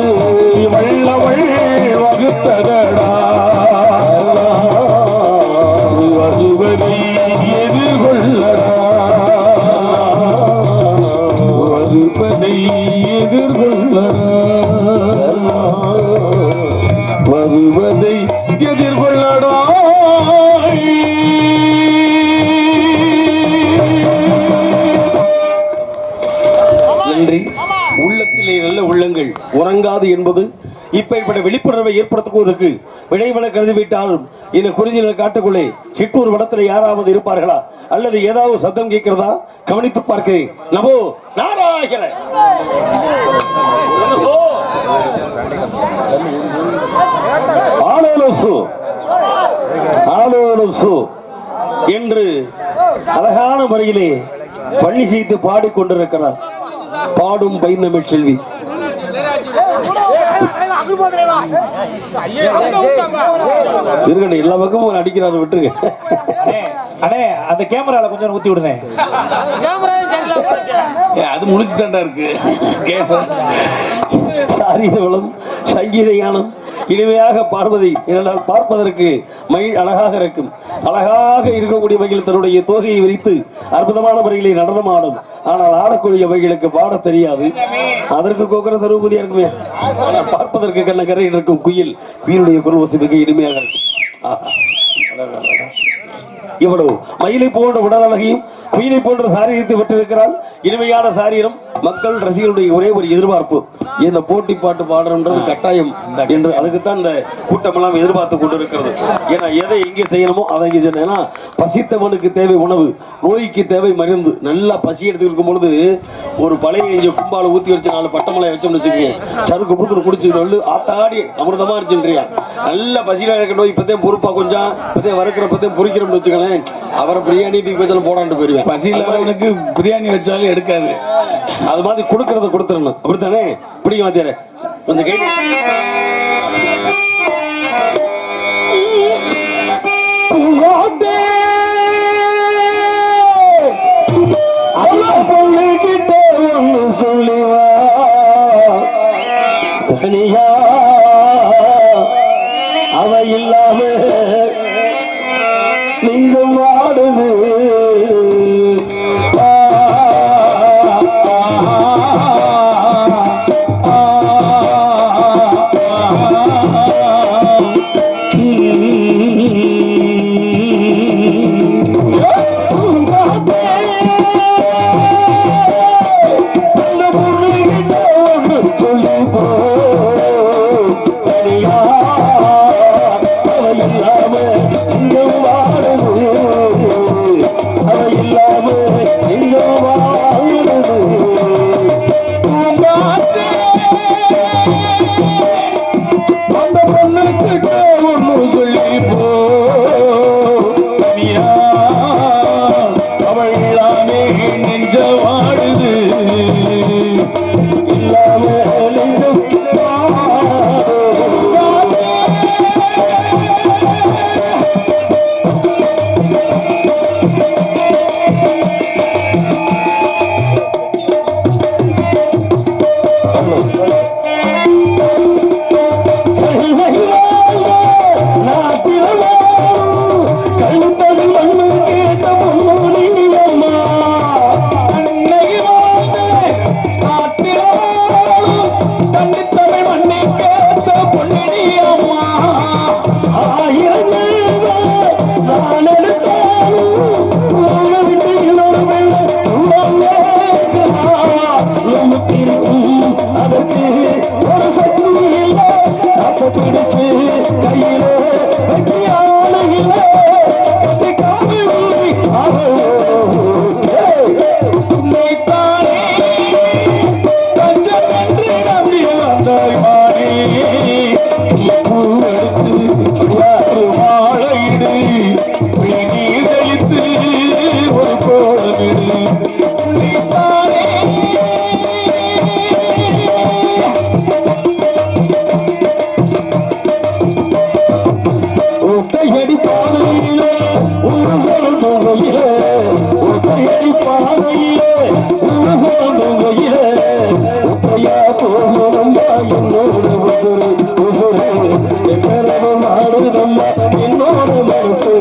வல்லவள் வகுத்ததடா வருவதை எதிர்கொள்ளடா வருவதை எதிர்கொள்ளடா வருவதை எதிர்கொள்ளடா நன்றி. உள்ளத்திலே நல்ல உள்ளங்கள் உறங்காது என்பது இப்படிப்பட்ட விழிப்புணர்வை ஏற்படுத்துவதற்கு விடைபெற கருதிவிட்டாலும் இந்த குருதிகளை காட்டுக்குள்ளே சிட்டூர் வடத்தில் யாராவது இருப்பார்களா அல்லது ஏதாவது சத்தம் கேட்கிறதா கவனித்து பார்க்கிறேன். நமோ நாராயண ஆலோலோசு ஆலோலோசு என்று அழகான முறையிலே பள்ளி செய்து பாடிக்கொண்டிருக்கிறார் பாடும் பைந்தமிழ் செல்வி. இருக்கட்டும், எல்லா பக்கமும் அடிக்கிறாரு, விட்டுருங்க. அண்ணே அந்த கேமரால கொஞ்சம் ஊத்தி விடுங்க. அது முடிச்சு தாண்டா இருக்கு. சாரீர வளம் சங்கீத ஞானம் இனிமையாக பாடுவதை என்னால் பார்ப்பதற்கு மகிழ் அழகாக இருக்கும். அழகாக இருக்கக்கூடிய வகையில் தன்னுடைய தோகையை விரித்து அற்புதமான முறையிலே நடனம் ஆடும். ஆனால் ஆடக்கூடிய வகைகளுக்கு பாட தெரியாது. அதற்கு கோக்கர சரூபதியா இருக்குமே. ஆனால் பார்ப்பதற்கு கண்ண கரையில் இருக்கும் குயில் வீருடைய குரல் வசி மிக இனிமையாக இருக்கும். இவ்வளவு மயிலை போன்ற உடல் அழகையும் குயிலை போன்ற சாரீரத்தை பெற்றிருக்கிறாள். இனிமையான சாரீரம் மக்கள் ரசிகர்களுடைய ஒரே ஒரு எதிர்பார்ப்பு, இந்த போட்டி பாட்டு பாடுறது கட்டாயம் என்று. அதுக்குத்தான் இந்த கூட்டம் எல்லாம் எதிர்பார்த்து கொண்டிருக்கிறது. ஏன்னா எதை எங்கே செய்யணுமோ அதை இங்கே செய்யணும். ஏன்னா பசித்தவனுக்கு தேவை உணவு, நோய்க்கு தேவை மருந்து. நல்லா பசி எடுத்து இருக்கும் பொழுது ஒரு பழைய இங்கே கும்பால ஊற்றி வச்சு 4 பட்டமலை வச்சோம்னு வச்சுக்கோங்க, சருக்கு புருக்கு குடிச்சு ஆத்தாடி அமிர்தமா இருந்துன்றியா. நல்ல பசியில இருக்க நோய் இப்பதான் பொறுப்பா கொஞ்சம் இப்பதான் வறுக்கிற பத்தையும் பொறிக்கிறோம்னு வச்சுக்கோங்களேன், அவரை பிரியாணி தூக்கி வச்சாலும் போடாண்டு போயிருவேன். பசி இல்லாதவனுக்கு பிரியாணி வச்சாலும் எடுக்காது. அது மாதிரி கொடுக்கறத கொடுத்துடணும். அப்படித்தானே? பிடிக்கும் வாத்தியாரே, கொஞ்சம் கை கிட்ட ஒண்ணு சொல்லிவா தனியா அவ இல்லாம நெஞ்சம் வாடுது. இல்லாம இங்கும் வாடுது அதற்கு ஒரு சக்தி இல்லை காத்த பிடிச்சு கையில வெற்றியான இல்லை கட்டி காவி ஊறி உன்னைத்தானே தஞ்சம் என்று நம்பி வந்தாய் மாறி பூவெடுத்து யாரு மாலையிடு நீர் தெளித்து ஒரு கோலமிடு உன்னைத்தானே ஒத்தையடி பாதையிலே ஒரு சொல் தொங்கையிலே ஒத்தையடி பாதையிலே ஒரு சொல் தொங்கையிலே ஒத்தையா போகுதம்மா என்னோட உசுறு உசுறு எக்கரவு மாடுதம்மா என்னோட மனசு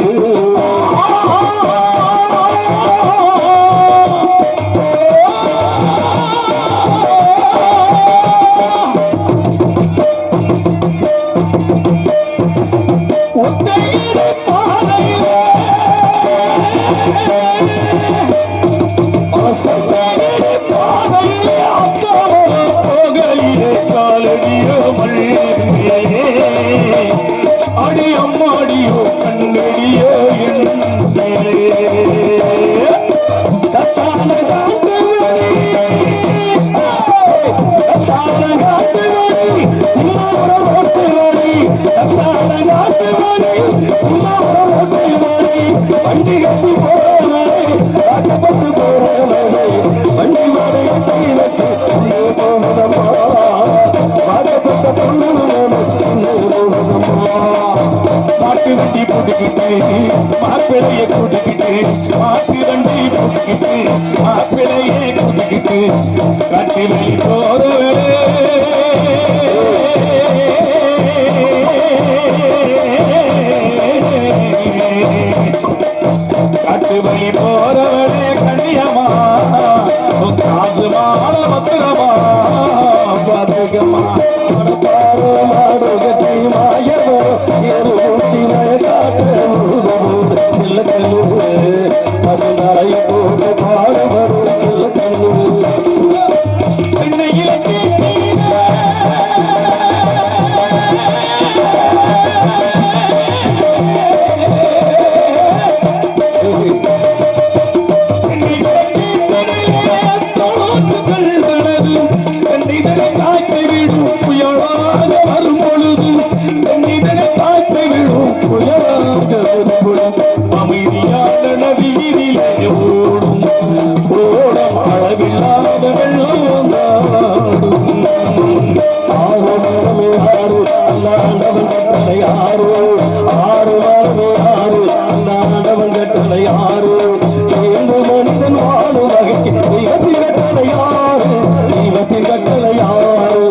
ஒத்தையடி பாதையிலே அசையடி பாதையிலே அக்காவல போகையிலே காலடியோ மல்லியே அடி அம்மாடியோ கண்ணடியோ தத்தான காட்டு தத்தான காட்டு ரோட்டு வழி தத்தான காட்டு வண்டி கட்டி போறே காட்டப்பட்டு போறே வண்டி மாடை கட்டி வச்சு உள்ளே போனதம்மா பாடப்பட்ட பொண்ணு மாட்டு வண்டி போட்டுக்கிட்டு மாப்பிளைய கூட்டிக்கிட்டு மாட்டு வண்டி போட்டுக்கிட்டு மாப்பிளைய கூட்டிக்கிட்டு காட்டிலை போறவரே காட்டு வழி போறவளே கண்ணியமா காசு மாற பத்திரமா பாதுகமா பாரு மாடு கட்டி மாயவோ ஏறு ஊட்டி மய காட்டு செல்ல கல்லு பசுந்தாரை போட்டு பாடுபடு செல்ல கல்லு என்னையில அமைதியான நதியிலே ஓடும் ஓடம் அளவில்லாத வெள்ளம் ஆறு மரமே ஆறு அந்த ஆண்டவன் கட்டளை ஆறு ஆறு மரமே ஆறு அந்த ஆண்டவன் கட்டளை ஆறு சேர்ந்து மனிதன் வாழும் வகைக்கு தெய்வத்தின் கட்டளை ஆறு தெய்வத்தின் கட்டளை ஆறு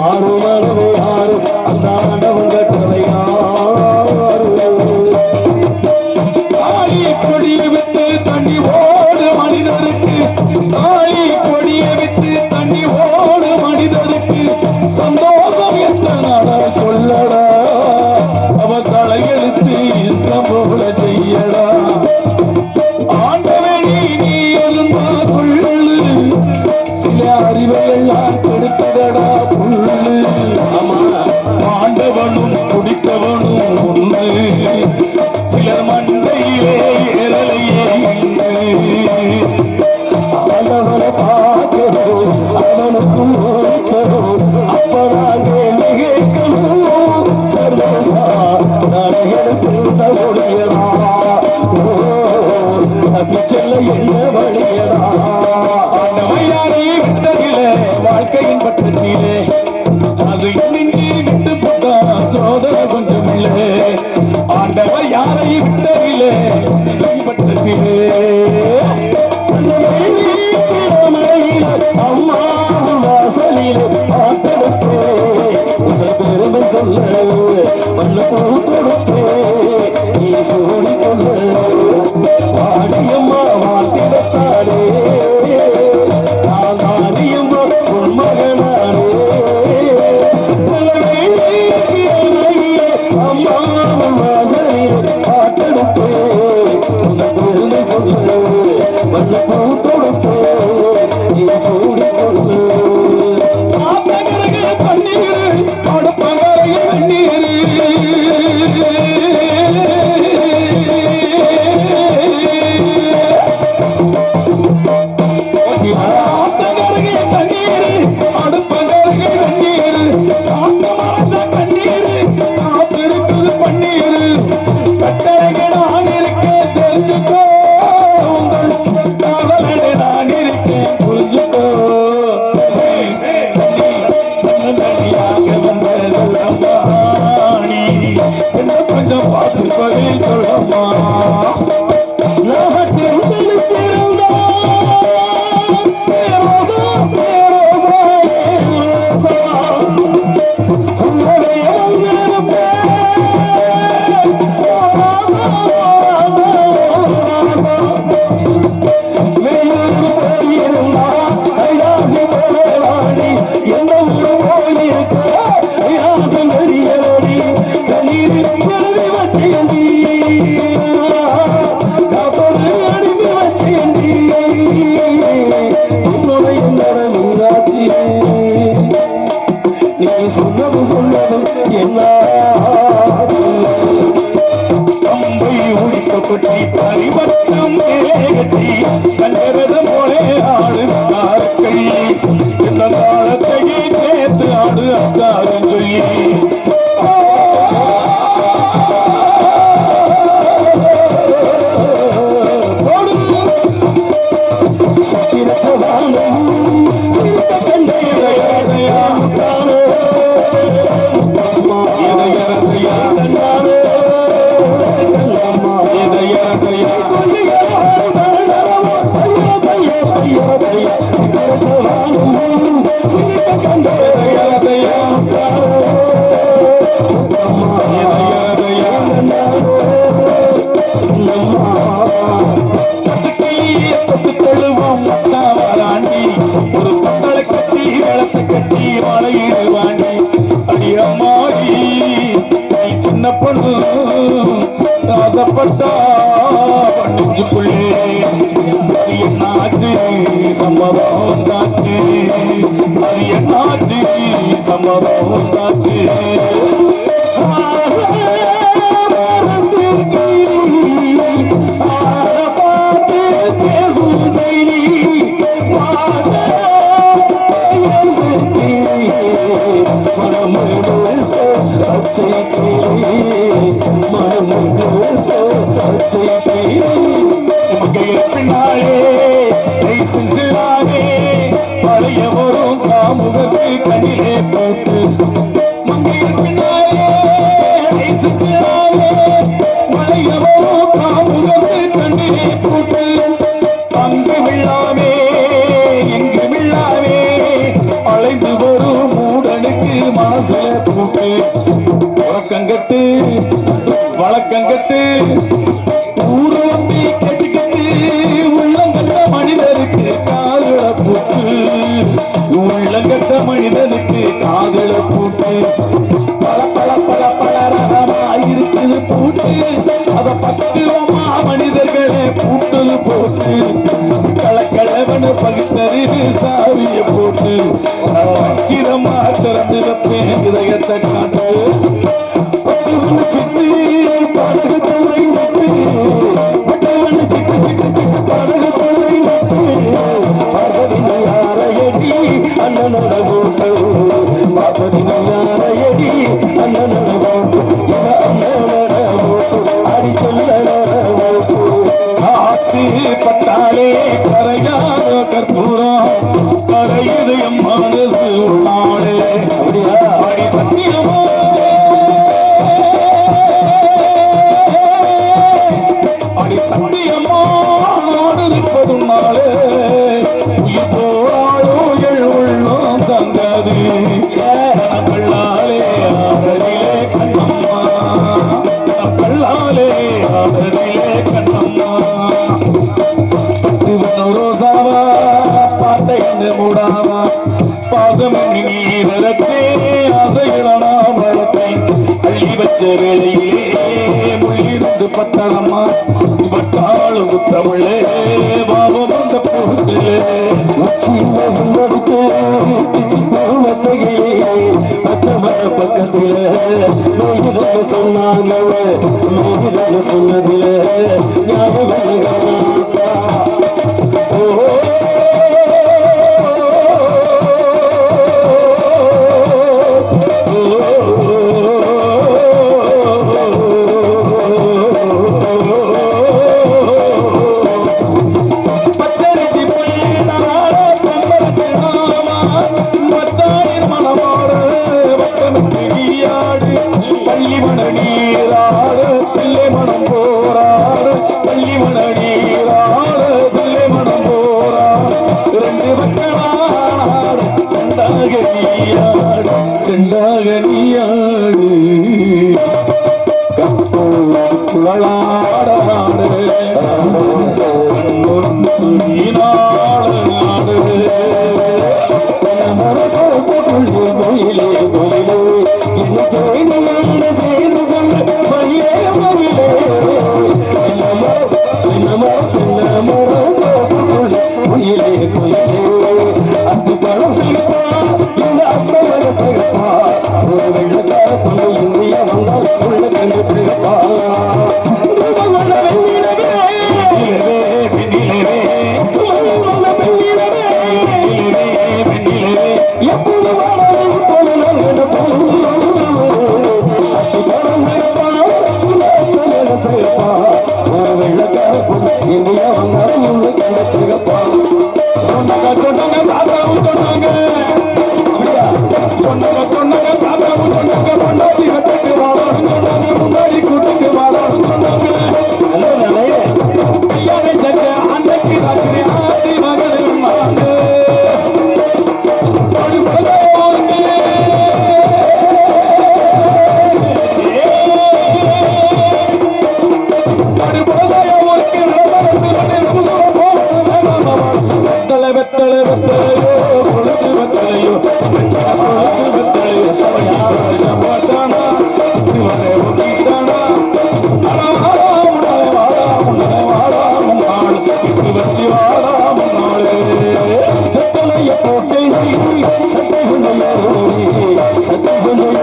ஆறு மரமே ஆறு அந்த ஆண்டவன் கட்டளை கொடியை விட்டு தண்ணி ஓடு மனிதருக்கு தாய் கொடியை விட்டு தண்ணி ஓடு மனிதருக்கு சந்தோஷம் எத்தனை சொல்லடா அவ தலையெழுத்து இஷ்டம் போல செய்யடா ஆண்டவனி நீ இருந்தா சொல்லு சில அறிவையெல்லாம் கொடுத்ததடா புல்லு ஆமா ஆண்டவனும் குடித்தவனும் ஒண்ணு சிலர் மண்டையிலே ஏறலையே அவனவனை பார்க்கணும் அவனுக்கும் அப்பதான் கேள்வி கேட்கணும் சர்வசா நரகெடுத்த ஒளியடா தப்பிச்செல்ல என்ன வழியடா ஆண்டவன் யாரையும் விட்டதில்லை வாழ்க்கையின் பட்டத்திலே அது இன்னி விட்டு போட்டா சோதனை கொஞ்சம் இல்லை ஆண்டவர் யாரையும் விட்டதில்லை பட்டத்திலே அம்மாவும் வாசலில் பார்த்தெடுப்பே முதல் பெருமை சொல்ல வல்ல கொடுத்தே நீ சூடி கொள்ள வாடியம்மா வாழ்த்திடத்தாடே நான் வாடியம்மா உன் மகனாரே அம்மாவும் வாசலில் பார்த்தெடுப்பே முதல் பெருமை சொல்ல வல்ல கொடுத்தே நீ சூடி கொள்ள தாளத்தையே சேர்த்து ஆடு அத்தாரங்கி ஒரு பந்தலை கட்டி வெளத்தை கட்டி மலையிடுவாண்டி அடியம்மாடி நீ சின்ன பொண்ணு ஆசைப்பட்டா பட்டுச்சுக்குள்ளே அது என்னாச்சு சம்மதம் தாச்சு அது என்னாச்சு சம்மதம் தாச்சு பின்னாலே பழைய வரும் காமுகத்து கண்ணிலே போட்டு மங்கையர் பின்னாலே பழைய வரும் காமுகத்து கண்ணிலே போட்டு அங்கு விழாமே இங்கு விழாமே அழைந்து வரும் மூடனுக்கு மனசுல போட்டு உறக்கங்கட்டு வழக்கங்கட்டு ஊர்வம்பி கட்டிக்கிட்டு உள்ளங்கட்ட மனிதருக்கு காதல போட்டு உள்ளங்கட்ட மனிதனுக்கு காதல போட்டு பல பல பல பலரகமாயிருக்குது போட்டு அத பக்குவமா மனிதர்களே பூட்டது போட்டு கலக்கலவனு பகுத்தறிவு சாவிய போட்டு அச்சிரமா திறந்து வைப்பேன் இதயத்தை காட்டு சிட்டு படகு துறை விட்டு பட்டவனு சிட்டு சிட்டு சிட்டு படகு துறை விட்டு பாப்பதின யாரையடி அண்ணனோட போட்டு பாப்பதின யாரையடி அண்ணனோட போட்டு இவ அண்ணனோட போட்டு அடி சொல்லனோட போட்டு காத்து பட்டாலே கரையாத கற்பூரம் கரையுது எம் மனசு உள்ளாளே அப்படியா அடி சத்தியமோ சத்தியமாடு நிற்பதும் நாளே உயிர் போராளோ எழுள்ளோம் தங்காது கண்ணாலே ஆடலிலே கண்ணம்மா கண்ணாலே ஆடலிலே கண்ணம்மா பத்து ரோசாவா பார்த்த என்ன மூடாவா பாதமணி நீரத்தே அசையிடனா வளத்தை அள்ளி வச்ச வேளையிலே முள்ளிருந்து பட்டணமா பட்டாளு தமிழே பாவம் அந்த போகத்திலே பச்சமர பக்கத்தில நோயில சொன்னாங்க நோயில சொன்னதில ஞாபகம் செண்டாகனியாடு குழலாடாடு கோயிலே கோயிலே சேர்ந்து சொல்ல மயிலே மயிலே கோயிலே கோயிலே அது பணம் செய்யப்பா இந்த அப்பா செய்யப்பா ஒரு வெள்ளக்கார பொண்ணு இந்தியா வந்தால் உள்ள கண்டு பிடிப்பா எப்போது வாழாது இப்போது நான் கண்ட ஒரு வெள்ளக்கார பொண்ணு இந்தியா வந்தாலும் உள்ள கண்ட தகப்பா சொன்னாங்க தாத்தாவும் சொன்னாங்க அப்படியா சொன்னாங்க தாத்தாவும் சொன்னாங்க பொண்டாட்டி கட்டுக்கு வாழணும் சொன்னாங்க முன்னாடி கூட்டுக்கு வாழணும் சொன்னாங்க கல்யாண சங்க அன்னைக்கு ராத்திரி ஆதி மகனும் வாங்க வெத்தலை வெத்தலையோ பொழுது வெத்தலையோ வெத்தலையோ போட்டானா இவனை ஒட்டிட்டானா வெத்தலைய போட்டை சட்டை கொஞ்சம் சட்டை கொஞ்சம்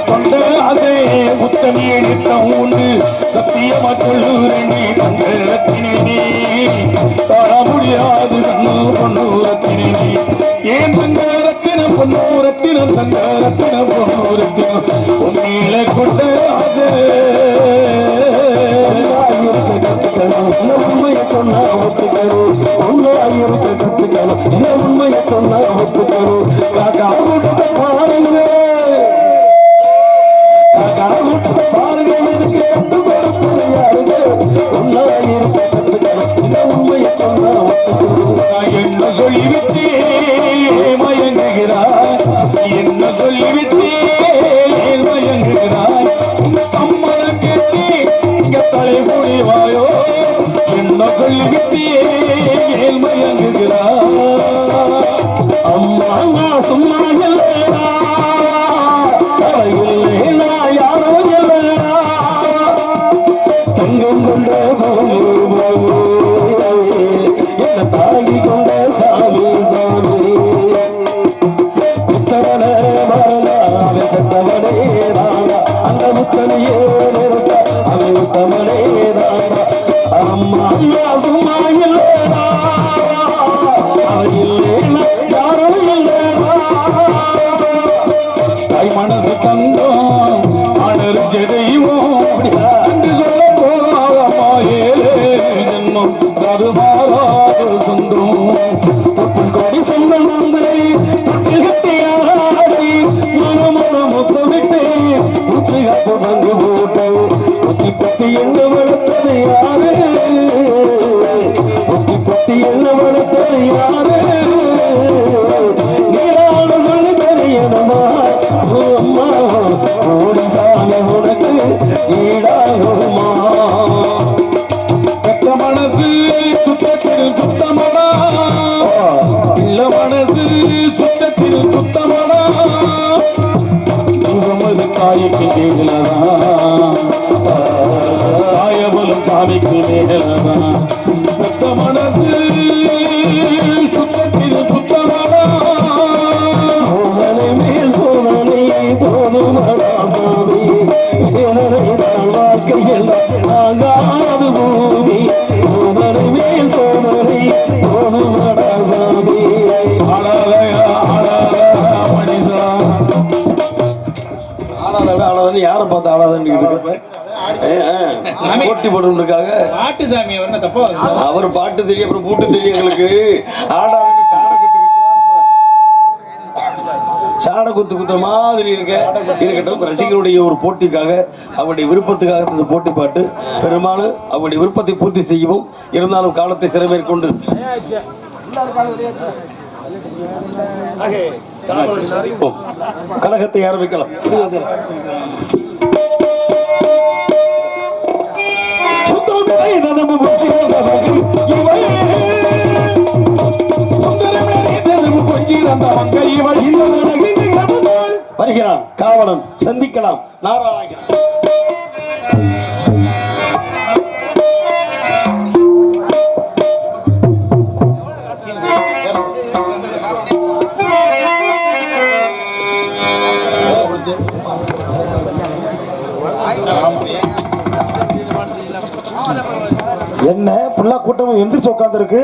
கொண்ட அதே முத்தமிழித்தம் உண்டு சத்தியமா சொல்லுறேனே தங்கரத்தினே தர முடியாது கண்ணு பொன்னூரத்தினே ஏன் தங்கரத்தினம் பொன்னூரத்தினம் தங்கரத்தினம் பொன்னூரத்தினம் உண்மையில கொண்ட அதே உண்மையை சொன்னா ஒத்துக்கணும் உண்மையாயிருக்க கத்துக்கணும் உண்மையை சொன்னா ஒத்துக்கணும் காக்கா பாருங்க பாருங்க இதுக்கு கத்து கொடுப்பது யாருங்க உண்மையாயிருக்க கத்துக்கணும் உண்மையை சொன்னா ஒத்துக்கணும் என்ன சொல்லிவிட்டே மயங்குகிறாய் என்ன சொல்லிவிட்டே மயங்குகிறாய் சம்மதம் கேட்டு இங்க தலை முடிவாயோ என்ன சொல்லிவிட்டே மயங்குகிறாய் அம்மா நான் சும்மா இல்லையா இல்லையா யாரோ இல்லையா தங்கம் கொண்ட என்ன தாங்கி கொண்ட சாமி சாமி புத்தவன மரணாவை செத்தவனே தானா அந்த முத்தனையே நிறுத்த அவை உத்தமனே தானா அம்மா சும்மா இல்லையா அவ இல்லையா யாரோ இல்லையா தாய் மனசு தந்தோம் அணர்ஜ தெய்வம் என்று சொல்ல போகாதம்மா ஏழே ஜென்மம் அது மாறாத சொந்தம் தொட்டு கொடி சொந்தம் வந்தை தொட்டு கட்டியாடி மனமன முத்தமிட்டு உச்சி காத்து பங்கு போட்டு ஒத்தி பட்டி என்ன வளர்த்தது யாரு ஒத்தி பட்டி என்ன வளர்த்தது யாரு நீரான சொல்லி பெரியனமா அம்மா ஓடி சாமி உனக்கு ஈடாகுமா பெற்ற மனசு சுத்தத்தில் சுத்தமடா இல்ல மனசு சுத்தத்தில் சுத்தமடா இவமது தாய்க்கு மேலதான் தாயபலம் சாமிக்கு மேலதான் பெற்ற மனசு சுத்தத்தில் சுத்தமடா மேல் சோதனை போதுமடா சாமி வாழ்க்கையில் நாங்காது பூமி சோதனை மேல் சோதனை போதுமடா சாமி ஆடாதன்னு யாரை பார்த்து ஆடாதன்னு போட்டி போடுறதுக்காக பாட்டு சாமி என்ன தப்பா அவர் பாட்டு தெரியும் அப்புறம் பூட்டு தெரியும் எங்களுக்கு ஆடாதன்னு சாட குத்து குத்துற மாதிரி இருக்கட்டும். ரசிகருடைய ஒரு போட்டிக்காக அவருடைய விருப்பத்துக்காக இந்த போட்டி பாட்டு பெரும்பாலும் அவருடைய விருப்பத்தை பூர்த்தி செய்யவும் இருந்தாலும் காலத்தை சிறமேற்கொண்டு கழகத்தை ஆரம்பிக்கலாம். வருகிறான் காவலன், சந்திக்கலாம். நாராயணன் ஃபுல்லா கூட்டமும் எந்திரிச்சு உட்காந்துருக்கு.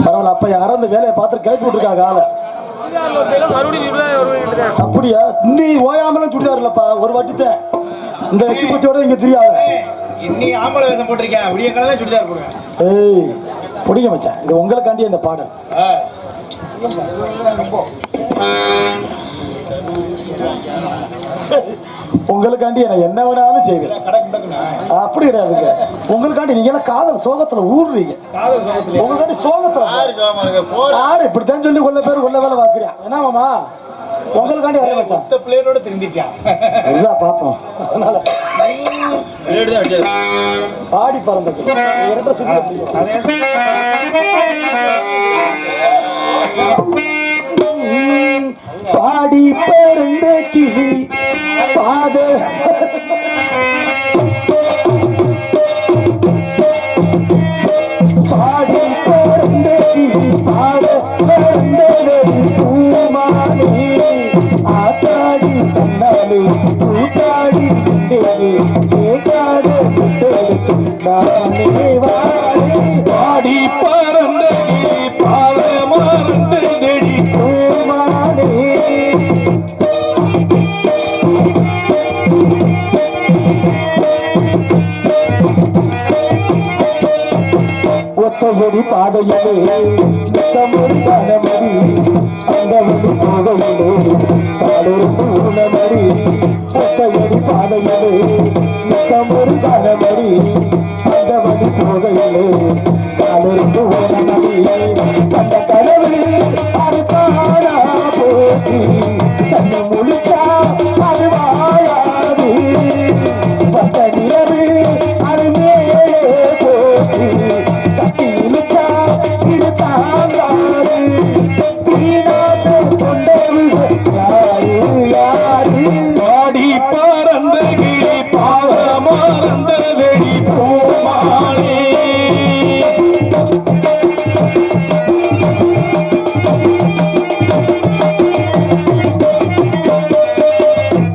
பரவாயில்ல, அப்ப யாரும் அந்த வேலையை பார்த்து கேட்டு விட்டுருக்காங்க ஆளை. அப்படியா? நீ ஓயாமலும் சுடிதார் இல்லப்பா, ஒரு வாட்டித்த இந்த எக்ஸிபிட்டோட இங்க தெரியாது. இன்னைக்கு ஆம்பளை வேஷம் போட்டிருக்கேன், விடிய காலம் சுடிதார் போடுவேன். ஏய் பிடிக்க மச்சான், இது உங்களுக்காண்டி இந்த பாடல். உங்களுக்காண்டி நான் என்ன வேணாலும் செய்வேன். அப்படி கிடையாதுங்க, உங்களுக்காண்டி நீங்க எல்லாம் காதல் சோகத்துல ஊடுறீங்க. உங்களுக்காண்டி சோகத்துல யாரு இப்படித்தான் சொல்லி கொள்ள பேர் கொள்ள வேலை பாக்குறேன். என்ன மாமா உங்களுக்காண்டி வர மச்சான். பிளேனோட திரும்பிச்சான். எல்லாம் பார்ப்போம். அதனால பாடி பறந்தது பாடி பறந்த கிளி பாத பாடி பறந்த கிளி பாத பறந்தது பூமானே ஆத்தாடி தன்னாலே கூத்தாடி கேட்டாடு நானே பாடி பறந்த பால மறந்தடி பூமானே ஒத்தபடி பாதையிலே தமிழ் கனமடி அந்தவடி போதையிலே காலிருந்து உணமடி ஒத்தபடி பாதையிலே தமிழ் கனமடி அந்தவடி போதையிலே காலிருந்து உணமடி அந்த கனவு அறுத்தாரா போச்சு தன்னை முழிச்சா அது வாழாது பத்த நிலவு அது மேலே போச்சு கட்டி இழுத்தா இது தாங்காது வீணாசம் கொண்டது யாரு யாரு பாடி பறந்த கிளி பால மறந்தடி பூமானே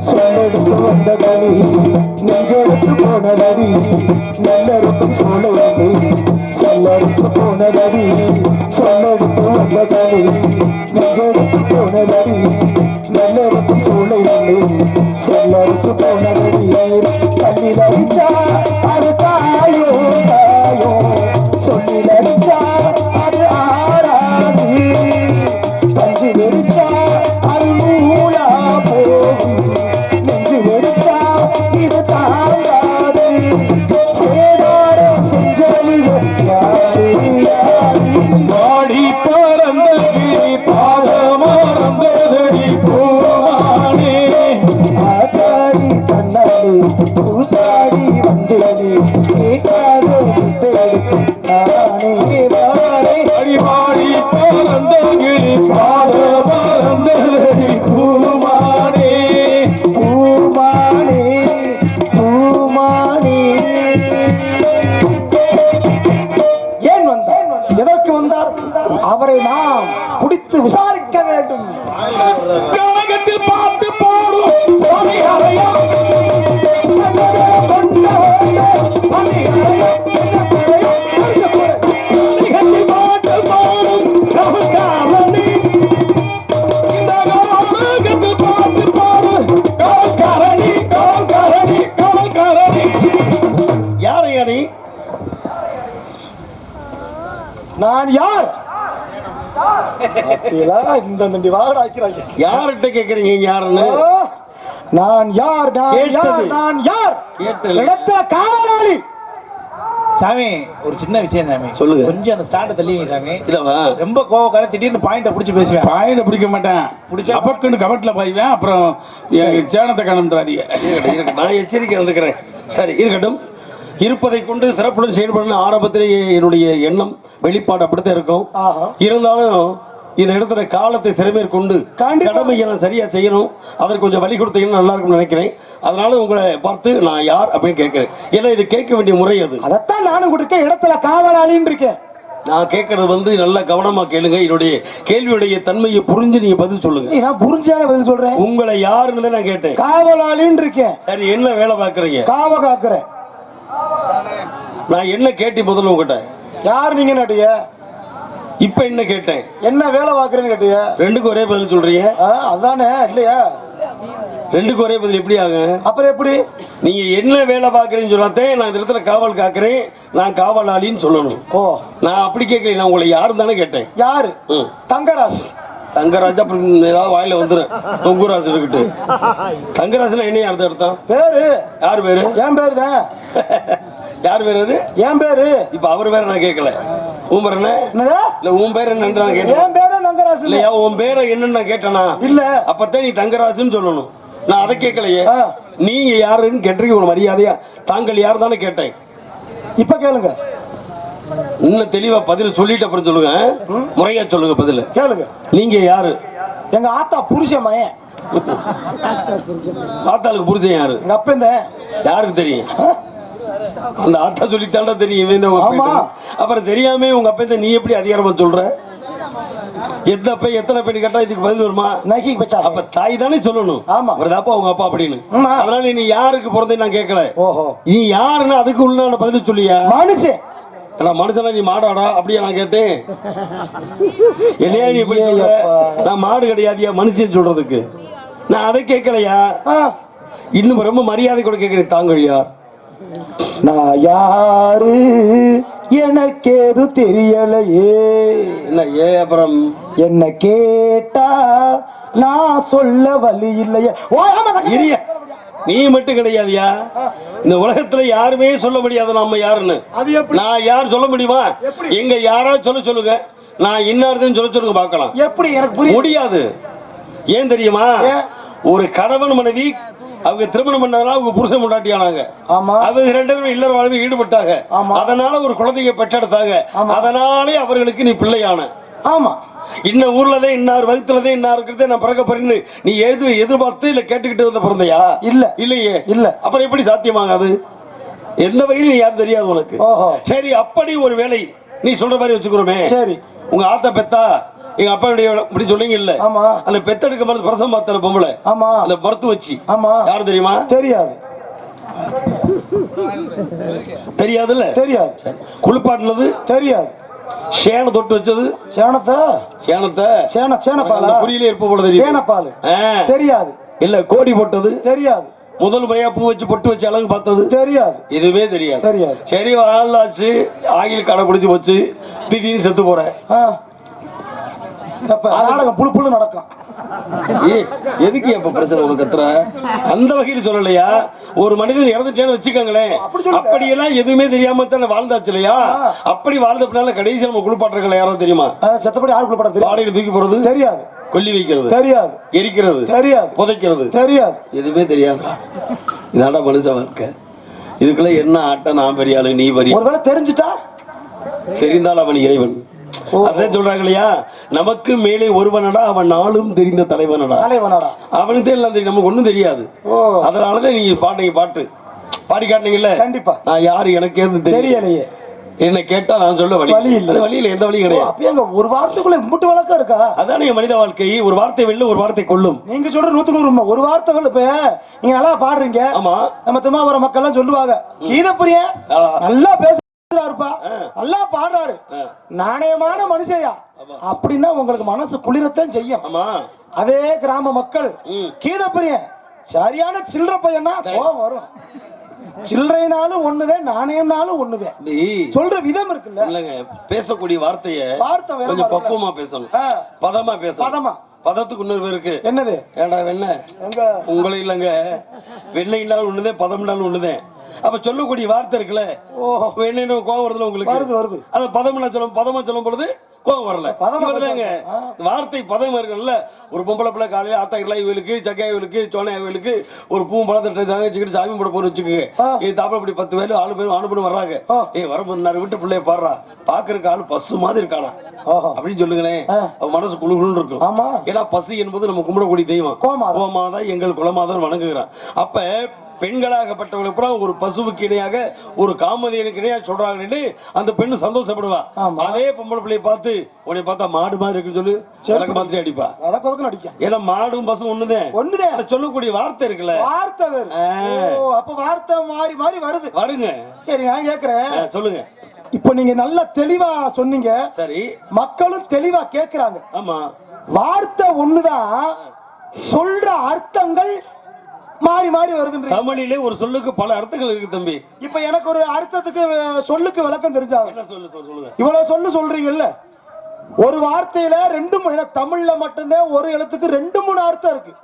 சொல்லெடுத்து வந்ததடி நெஞ்செடுத்து போனதடி நல்லருக்கும் சோழவடி சொல்லடிச்சு போனதடி சொல்லெடுத்து வந்ததடி நெஞ்செடுத்து போனதடி நல்லருக்கும் சோழவடி சொல்லடிச்சு போனதடி கண்ணில் அடிச்சா அது தாயோ தாயோ சொல்லில் அடிச்சா அது ஆறாது கஞ்சி வெடிச்சா அது மூலா போகும் நெஞ்சு வெடிச்சா இது தாங்காது சேதாரம் செஞ்சவங்க யாரு யாரு பாடி பறந்த கிளி பால மறந்தடி பூமானே ஆத்தாடி தன்னாடி பூத்தாடி வந்தேனே கேட்காத விட்டெடுத்து நானே வாரே அடிவாடி பறந்த கிளி பால மறந்தடி பூமானே பூமானே பூமானே. ஏன் வந்தார், எதற்கு வந்தார்? அவரை நாம் பிடித்து விசாரிக்க வேண்டும். கனகத்தில் பாட்டு பாடும் சுவாமி அறையா நிகழ்ச்சியில் பாட்டு பாடும் ரகுகாரணி இந்த கனகத்தில் பாட்டு பாடும் கால்காரணி கால்காரணி கால்காரணி. யார் யாரி? நான் யார்? இந்த வாகனம் ஆக்கிறாங்க. யார்கிட்ட கேக்குறீங்க யாருன்னு? ஓ, நான் யார் நான் யார் கேட்டது. நான் யார்? கேட்டது. இடத்துல காவலாளி. சாமி ஒரு சின்ன விஷயம் சாமி, சொல்லுங்க. கொஞ்சம் அந்த ஸ்டாண்ட தள்ளிங்க சாமி. இல்லவா? ரொம்ப கோவக்காரன், திடீர்னு பாயிண்ட புடிச்சு பேசுவேன். பாயிட பிடிக்க மாட்டேன், பிடிச்சா அப்பக்குன்னு கபட்ல பாய்வேன். அப்புறம் என் சேனத்தை காணம்ன்றாதீங்க. இருக்கட்டும், நான் எச்சரிக்கை வந்துக்கிறேன். சரி இருக்கட்டும். இருப்பதை கொண்டு சிறப்புடன் செயல்படணும் ஆரம்பத்திலேயே என்னுடைய எண்ணம் வெளிப்பாடு அப்படித்தான் இருக்கும். ஆஹா. இருந்தாலும் இந்த இடத்துல காலத்தை சிறமேற்கொண்டு கண்டிப்பா. கடமையை நான் சரியா செய்யணும், அதற்கு கொஞ்சம் வழி கொடுத்தீங்கன்னு நல்லா இருக்கும்னு நினைக்கிறேன். அதனால உங்களை பார்த்து நான் யார் அப்படின்னு கேட்கிறேன். ஏன்னா இது கேட்க வேண்டிய முறை அது. அதத்தான் நானும் கொடுக்க இடத்துல காவலாளின்னு இருக்கேன். நான் கேட்கறது நல்லா கவனமா கேளுங்க. என்னுடைய கேள்வியுடைய தன்மையை புரிஞ்சு நீங்க பதில் சொல்லுங்க. நான் புரிஞ்சான பதில் சொல்றேன். உங்களை யாருன்னு நான் கேட்டேன். காவலாளின்னு இருக்கேன். சரி, என்ன வேலை பார்க்கறீங்க? காவ காக்குறேன். நான் என்ன கேட்டி முதல்ல உங்ககிட்ட? யார் நீங்க கேட்டீங்க? இப்ப என்ன கேட்டேன்? என்ன வேலை பாக்குறேன்னு கேட்டீங்க? ரெண்டுக்கு ஒரே பதில் சொல்றீங்க. அதானே இல்லையா? ரெண்டுக்கு ஒரே பதில் எப்படி ஆகும்? அப்புறம் எப்படி? நீங்க என்ன வேலை பாக்குறீங்கன்னு சொல்லாதே நான் இந்த இடத்துல காவல் காக்குறேன், நான் காவலாளின்னு சொல்லணும். ஓ, நான் அப்படி கேட்கல, நான் உங்களை யாரு தானே கேட்டேன். யாரு? தங்கராசு. தங்கராஜ் அப்புறம் ஏதாவது வாயில வந்துடும். தொங்குராசு இருக்கிட்டு தங்கராசுனா என்ன அர்த்தம்? அர்த்தம் பேரு. யார் பேரு? என் பேரு தான். யார் பேரு அது? என் பேரு. இப்ப அவர் பேரை நான் கேட்கல. உன் பேர் என்ன? இல்ல உன் பேர் என்னன்னு நான் கேட்டேன். என் பேரு தங்கராசு. இல்லையா உன் பேரை என்னன்னு நான் கேட்டேனா? இல்ல. அப்பதான் நீ தங்கராசுன்னு சொல்லணும். நான் அதை கேட்கலையே. நீங்க யாருன்னு கேட்டிருக்கீங்க. உங்க மரியாதையா தாங்கள் யார் தானே கேட்டேன். இப்ப கேளுங்க. இன்னும் தெளிவா பதில் சொல்லிட்டு அப்புறம் சொல்லுங்க. முறையா சொல்லுங்க பதில். கேளுங்க. நீங்க யாரு? எங்க ஆத்தா புருஷன் மயன். ஆத்தாளுக்கு புருஷன் யாரு? எங்க அப்பன் தான். யாருக்கு தெரியும்? அந்த ஆத்தா சொல்லித்தாண்டா தெரியும். அப்புறம் தெரியாம உங்க அப்ப நீ எப்படி அதிகாரமா சொல்ற? எத்தனை பெண் கேட்டா இதுக்கு பதில் வருமா? அப்ப தாய் தானே சொல்லணும். ஆமா, அப்பா உங்க அப்பா அப்படின்னு. அதனால நீ யாருக்கு பிறந்தே நான் கேட்கல. ஓஹோ, நீ யாருன்னா அதுக்கு உள்ள பதில் சொல்லியா? மனுஷன். மனுஷனா நீ மாடாடா அப்படியா நான் கேட்டேன். என்னையா நீ எப்படி சொல்ற? நான் மாடு கிடையாதியா மனுஷன் சொல்றதுக்கு. நான் அதை கேட்கலையா? இன்னும் ரொம்ப மரியாதை கூட கேட்கிறேன். தாங்கள் யார்? நான் யாரு எனக்கு எது தெரியலையே. அப்புறம் என்ன கேட்டா நான் சொல்ல வழி இல்லையே. நீ மட்டும் கிடையாதியா, இந்த உலகத்துல யாருமே சொல்ல முடியாது நம்ம யாருன்னு. நான் யார் சொல்ல முடியுமா? எங்க யாராவது சொல்லுங்க. நான் இன்னாருன்னு சொல்லுங்க பார்க்கலாம். எப்படி? எனக்கு முடியாது. ஏன் தெரியுமா? ஒரு கணவன் மனைவி அவங்க திருமணம் பண்ணாங்க, அவங்க புருஷன் முன்னாடியானாங்க. அவங்க 2 பேரும் இல்லற வாழ்வில் ஈடுபட்டாங்க. அதனால ஒரு குழந்தைய பெற்றெடுத்தாங்க. அதனாலே அவர்களுக்கு நீ பிள்ளையான. ஆமா, இன்ன ஊர்லதான் இன்னார் வகுத்துலதான் இன்னாருக்கிறதே நான் பிறக்க போறேன்னு நீ எதிர்பார்த்து இல்ல கேட்டுக்கிட்டு வந்த பிறந்தையா? இல்ல. இல்லையே. இல்ல. அப்புறம் எப்படி சாத்தியமாகாது? எந்த வகையிலும் யாரும் தெரியாது உனக்கு. சரி, அப்படி ஒரு வேலை நீ சொல்ற மாதிரி வச்சுக்கிறோமே. சரி, உங்க ஆத்தா பெத்தா எங்க அப்பாவுடைய இப்படி சொன்னீங்க இல்ல? அந்த பெத்தெடுக்க மாதிரி பிரசவம் பார்த்த பொம்பளை. அந்த மருத்துவ வச்சு யாரு தெரியுமா? தெரியாது. தெரியாதுல்ல? தெரியாது. குளிப்பாட்டினது தெரியாது. சேனை தொட்டு வச்சது புரியல இருப்ப போல தெரியும். சேனப்பால் தெரியாது. இல்ல கோடி போட்டது தெரியாது. முதல் முறையா பூ வச்சு பொட்டு வச்சு அழகு பார்த்தது தெரியாது. இதுவே தெரியாது. சரி, வாழ்ந்தாச்சு, ஆகில் கடை குடிச்சு வச்சு திடீர்னு செத்து போற. நாடகம் புழு புழு நடக்கும். எதுக்கு எப்ப பிரச்சனை உனக்கு கத்துற? அந்த வகையில் சொல்லலையா? ஒரு மனிதன் இறந்துட்டேன்னு வச்சுக்கோங்களேன், அப்படியெல்லாம் எதுவுமே தெரியாம தானே வாழ்ந்தாச்சு இல்லையா? அப்படி வாழ்ந்த பின்னால கடைசி நம்ம குளிப்பாட்டுறதுல யாரும் தெரியுமா? செத்தபடி யாரு குளிப்பாட்டு? பாடையில தூக்கி போறது தெரியாது. கொல்லி வைக்கிறது தெரியாது. எரிக்கிறது தெரியாது. புதைக்கிறது தெரியாது. எதுவுமே தெரியாது. இதாண்டா மனுஷ வாழ்க்கை. இதுக்குள்ள என்ன ஆட்டம்? நான் பெரிய ஆளு, நீ பெரிய. ஒருவேளை தெரிஞ்சுட்டா? தெரிந்தால் அவன் இறைவன். அதான் சொல்றாங்க இல்லையா? நமக்கு மேலே ஒருவனடா, அவன் நாளும் தெரிந்த தலைவனடா. அவனுக்கு எல்லாம் தெரியும், நமக்கு ஒண்ணும் தெரியாது. அதனாலதான் நீங்க பாட்டு பாடி காட்டினீங்கல்ல. கண்டிப்பா. நான் யாரு எனக்கு எது தெரியலையே. என்ன கேட்டா நான் சொல்ல வழி இல்ல. வழியில எந்த வழியும் கிடையாது. ஒரு வார்த்தைக்குள்ள முட்டு வழக்கம் இருக்கா? அதானே மனித வாழ்க்கை. ஒரு வார்த்தை வெல்ல, ஒரு வார்த்தை கொள்ளும். நீங்க சொல்ற 100 ஒரு வார்த்தை வெல்ல. இப்ப நீங்க நல்லா பாடுறீங்க. ஆமா, நம்ம திருமாவரம் மக்கள் எல்லாம் சொல்லுவாங்க, கீதப்பிரிய நல்லா பேசுறாருப்பா, நல்லா பாடுறாரு, நாணயமான மனுஷயா அப்படின்னா உங்களுக்கு மனசு குளிரத்தான் செய்யும். அதே கிராம மக்கள் கீதப்பிரிய சரியான சில்லற பையனா கோவம் வரும். சில்லறைனாலும் ஒண்ணுதான், நாணயம்னாலும் ஒண்ணுதான். சொல்ற விதம் இருக்குல்ல. இல்லங்க, பேசக்கூடிய வார்த்தை கொஞ்சம் பக்குவமா பேசணும், பதமா பேசணும். பதத்துக்கு இன்னொரு பேர் இருக்கு. என்னது? ஏண்டா வெண்ண உங்களை இல்லங்க, வெண்ணெய்னாலும் ஒண்ணுதான், பதம்னாலும் ஒண்ணுதான். அப்ப சொல்லக்கூடிய வார்த்தை இருக்குல்ல, வெண்ணெய் கோவம் வருதுல உங்களுக்கு? வருது. அது பதம்னா சொல்லும், பதமா சொல்லும் பொழுது கோவம் வரல. வார்த்தை பதம் இருக்குல்ல. ஒரு பொம்பளை பிள்ளை காலையில ஆத்தா இவளுக்கு, ஜக்காய் இவளுக்கு, சோனையா இவளுக்கு ஒரு பூ பழத்தை சாமி போட போற வச்சுக்கோங்க. இது தாப்பா இப்படி 10 பேரும் 6 பேரும் அனுப்பணும் வர்றாங்க. வரப்போ விட்டு பிள்ளைய பாடுறா, பாக்குறதுக்கு ஆளு பசு மாதிரி இருக்கானா அப்படின்னு சொல்லுங்களேன். மனசு குழுகுன்னு இருக்கும். ஏன்னா பசு என்பது நம்ம கும்பிடக்கூடிய தெய்வம். கோமாதான் எங்கள் குலமாதான் வணங்குகிறான். அப்ப பெண்களாகப்பட்டவர்களுக்கு ஒரு பசுவுக்கு இணையாக ஒரு காமதியனுக்கு இணையாக சொல்றாங்கன்னு அந்த பெண்ணு சந்தோஷப்படுவா. அதே பொம்பளை பிள்ளைய பார்த்து உன்னை பார்த்தா மாடு மாதிரி இருக்குன்னு சொல்லி விளக்கு மாதிரி அடிப்பா. ஏன்னா மாடும் பசு ஒண்ணுதான் சொல்லக்கூடிய வார்த்தை இருக்குல்ல, வார்த்தை வேறு. அப்ப வார்த்தை மாறி மாறி வருங்க. சரி, நான் கேக்குறேன், சொல்லுங்க. இப்ப நீங்க நல்ல தெளிவா சொன்னீங்க. சரி, மக்களும் தெளிவா கேக்குறாங்க. ஆமா, வார்த்தை ஒண்ணுதான், சொல்ற அர்த்தங்கள் மாறி மாறி வருது. தமிழிலே ஒரு சொல்லுக்கு பல அர்த்தங்கள் இருக்கு தம்பி. இப்ப எனக்கு ஒரு அர்த்தத்துக்கு சொல்லுக்கு விளக்கம் தெரிஞ்சா என்ன சொல்லுங்க. இவ்வளவு சொல்றீங்கல்ல, ஒரு வார்த்தையில தமிழ்ல மட்டும்தான் ஒரு எழுத்துக்கு 2-3 அர்த்தம் இருக்கு.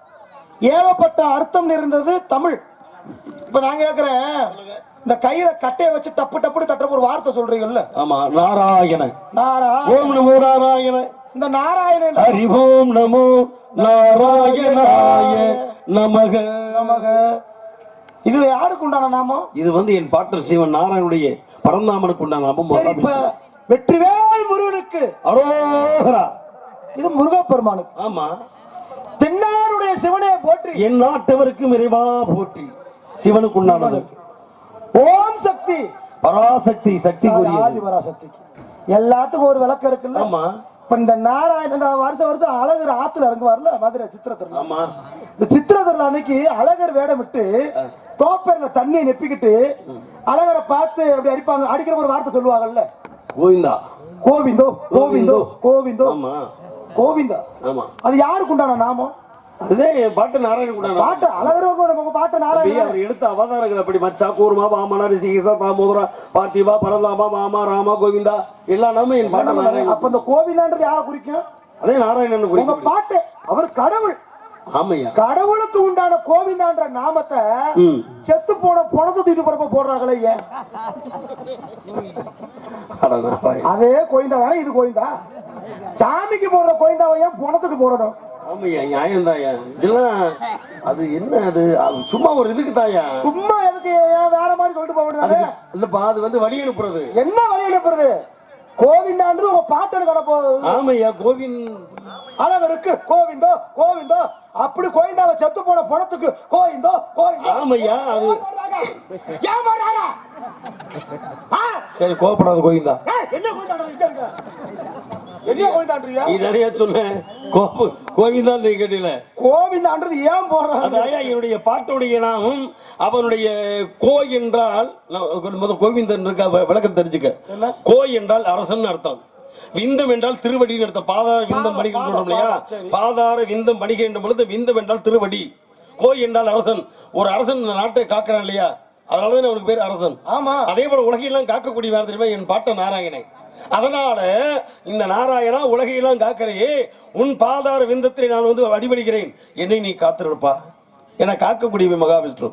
ஏகப்பட்ட அர்த்தம் நிறைந்தது தமிழ். இப்ப நான் கேக்குறேன், இந்த கையில கட்டைய வச்சு டப்பு டப்புன்னு தட்டுற ஒரு வார்த்தை சொல்றீங்கல்ல. ஆமா, நாராயண. ஓம் நமோ நாராயண. இந்த நாராயணன் ஹரி ஓம் நமோ நாராயணாய நமக நமக, இது யாருக்கு உண்டான நாமம்? இது என் பாட்டர் சிவன் நாராயணுடைய பரந்தாமனுக்கு உண்டான நாமம். இப்ப வெற்றிவேல் முருகனுக்கு அரோகரா, இது முருகப்பெருமானுக்கு. ஆமா, தென்னாடுடைய சிவனே போற்றி, என் நாட்டவருக்கும் இறைவா போற்றி. சிவனுக்கு உண்டானது ஓம் சக்தி பராசக்தி, சக்தி ஆதி பராசக்திக்கு எல்லாத்துக்கும் ஒரு விளக்கம் இருக்குல்ல. ஆமா, இப்ப இந்த நாராயண வருஷம் அழகர் ஆத்துல இறங்குவார்ல மதுரை சித்திரத்திரல. ஆமா, இந்த சித்திரத்திரல அன்னைக்கு அழகர் வேடம் விட்டு தோப்பேர்ல தண்ணியை நெப்பிக்கிட்டு அழகரை பார்த்து அப்படி அடிப்பாங்க. அடிக்கிற ஒரு வார்த்தை சொல்லுவாங்கல்ல, கோவிந்தா கோவிந்தோ கோவிந்தோ கோவிந்தோ. ஆமா, கோவிந்தா. ஆமா, அது யாருக்கு உண்டான நாமம்? அதே பாட்டு நாராயணன் கூட பாட்டு அழகர் பாட்டு நாராயணன். அவர் எடுத்த அவதாரங்கள் அப்படி மச்சா, கூர்மா, வாமனா, ரிஷிகேசா, தாமோதரா, பார்த்திபா, பரந்தாமா, மாமா, ராமா, கோவிந்தா, எல்லா நாமும் என் பாட்டு நாராயணன். அப்ப இந்த கோவிந்தான்றது யாரை குறிக்கும்? அதே நாராயணன் குறிக்கும். உங்க பாட்டு அவர் கடவுள். ஆமையா, கடவுளுக்கு உண்டான கோவிந்தான்ற நாமத்தை செத்து போன பணத்தை தூக்கிட்டு போறப்ப போடுறாங்களே ஏன்? அதே கோவிந்தா தானே இது கோவிந்தா. சாமிக்கு போடுற கோவிந்தாவை ஏன் பணத்துக்கு போடணும்? ஆமையா, நியாயம் தாயா இதெல்லாம். அது என்ன, அது சும்மா ஒரு இதுக்கு தாயா. சும்மா எதுக்கு வேற மாதிரி சொல்லிட்டு போக வேண்டியது இல்லப்பா. அது வழி அனுப்புறது. என்ன வழி அனுப்புறது? கோவிந்தான்றது உங்க பாட்டு கடப்போ. ஆமையா, கோவிந்த் அழகருக்கு கோவிந்தோ கோவிந்தோ, அப்படி கோவிந்தாவை செத்து போன பணத்துக்கு கோவிந்தோ கோவிந்தோ. ஆமையா, அது ஏன் போடுறாங்க? சரி, கோபப்படாத கோவிந்தா. என்ன கோவிந்தான்றது? என்ன கோவிந்தான்றியா? இதனையா சொன்னேன், கோவிந்தான் நீ கேட்டீல. கோவிந்தான்றது ஏன் போடுறாங்க? அதாயா என்னுடைய பாட்டுடைய நாமும். அவனுடைய கோ என்றால் கோவிந்தன் இருக்க விளக்கம் தெரிஞ்சுக்க. கோ என்றால் அரசன் அர்த்தம், விந்தம் என்றால் திருவடின்னு அர்த்தம். பாதார விந்தம் பணிகள் சொல்றோம் இல்லையா, பாதார விந்தம் பணிகள் என்ற பொழுது விந்தம் என்றால் திருவடி, கோ என்றால் அரசன். ஒரு அரசன் இந்த நாட்டை காக்கிறான் இல்லையா, அதனாலதான் அவனுக்கு பேர் அரசன். ஆமா, அதே போல உலகையெல்லாம் காக்கக்கூடிய வேறு தெரியுமா என் பாட்ட நாராயணன். அதனால இந்த நாராயணா உலகையெல்லாம் காக்கிறே, உன் பாதார விந்தத்தை நான் அடிபடுகிறேன், என்னை நீ காத்திருப்பா. என காக்கக்கூடிய மகாவிஷ்ணு.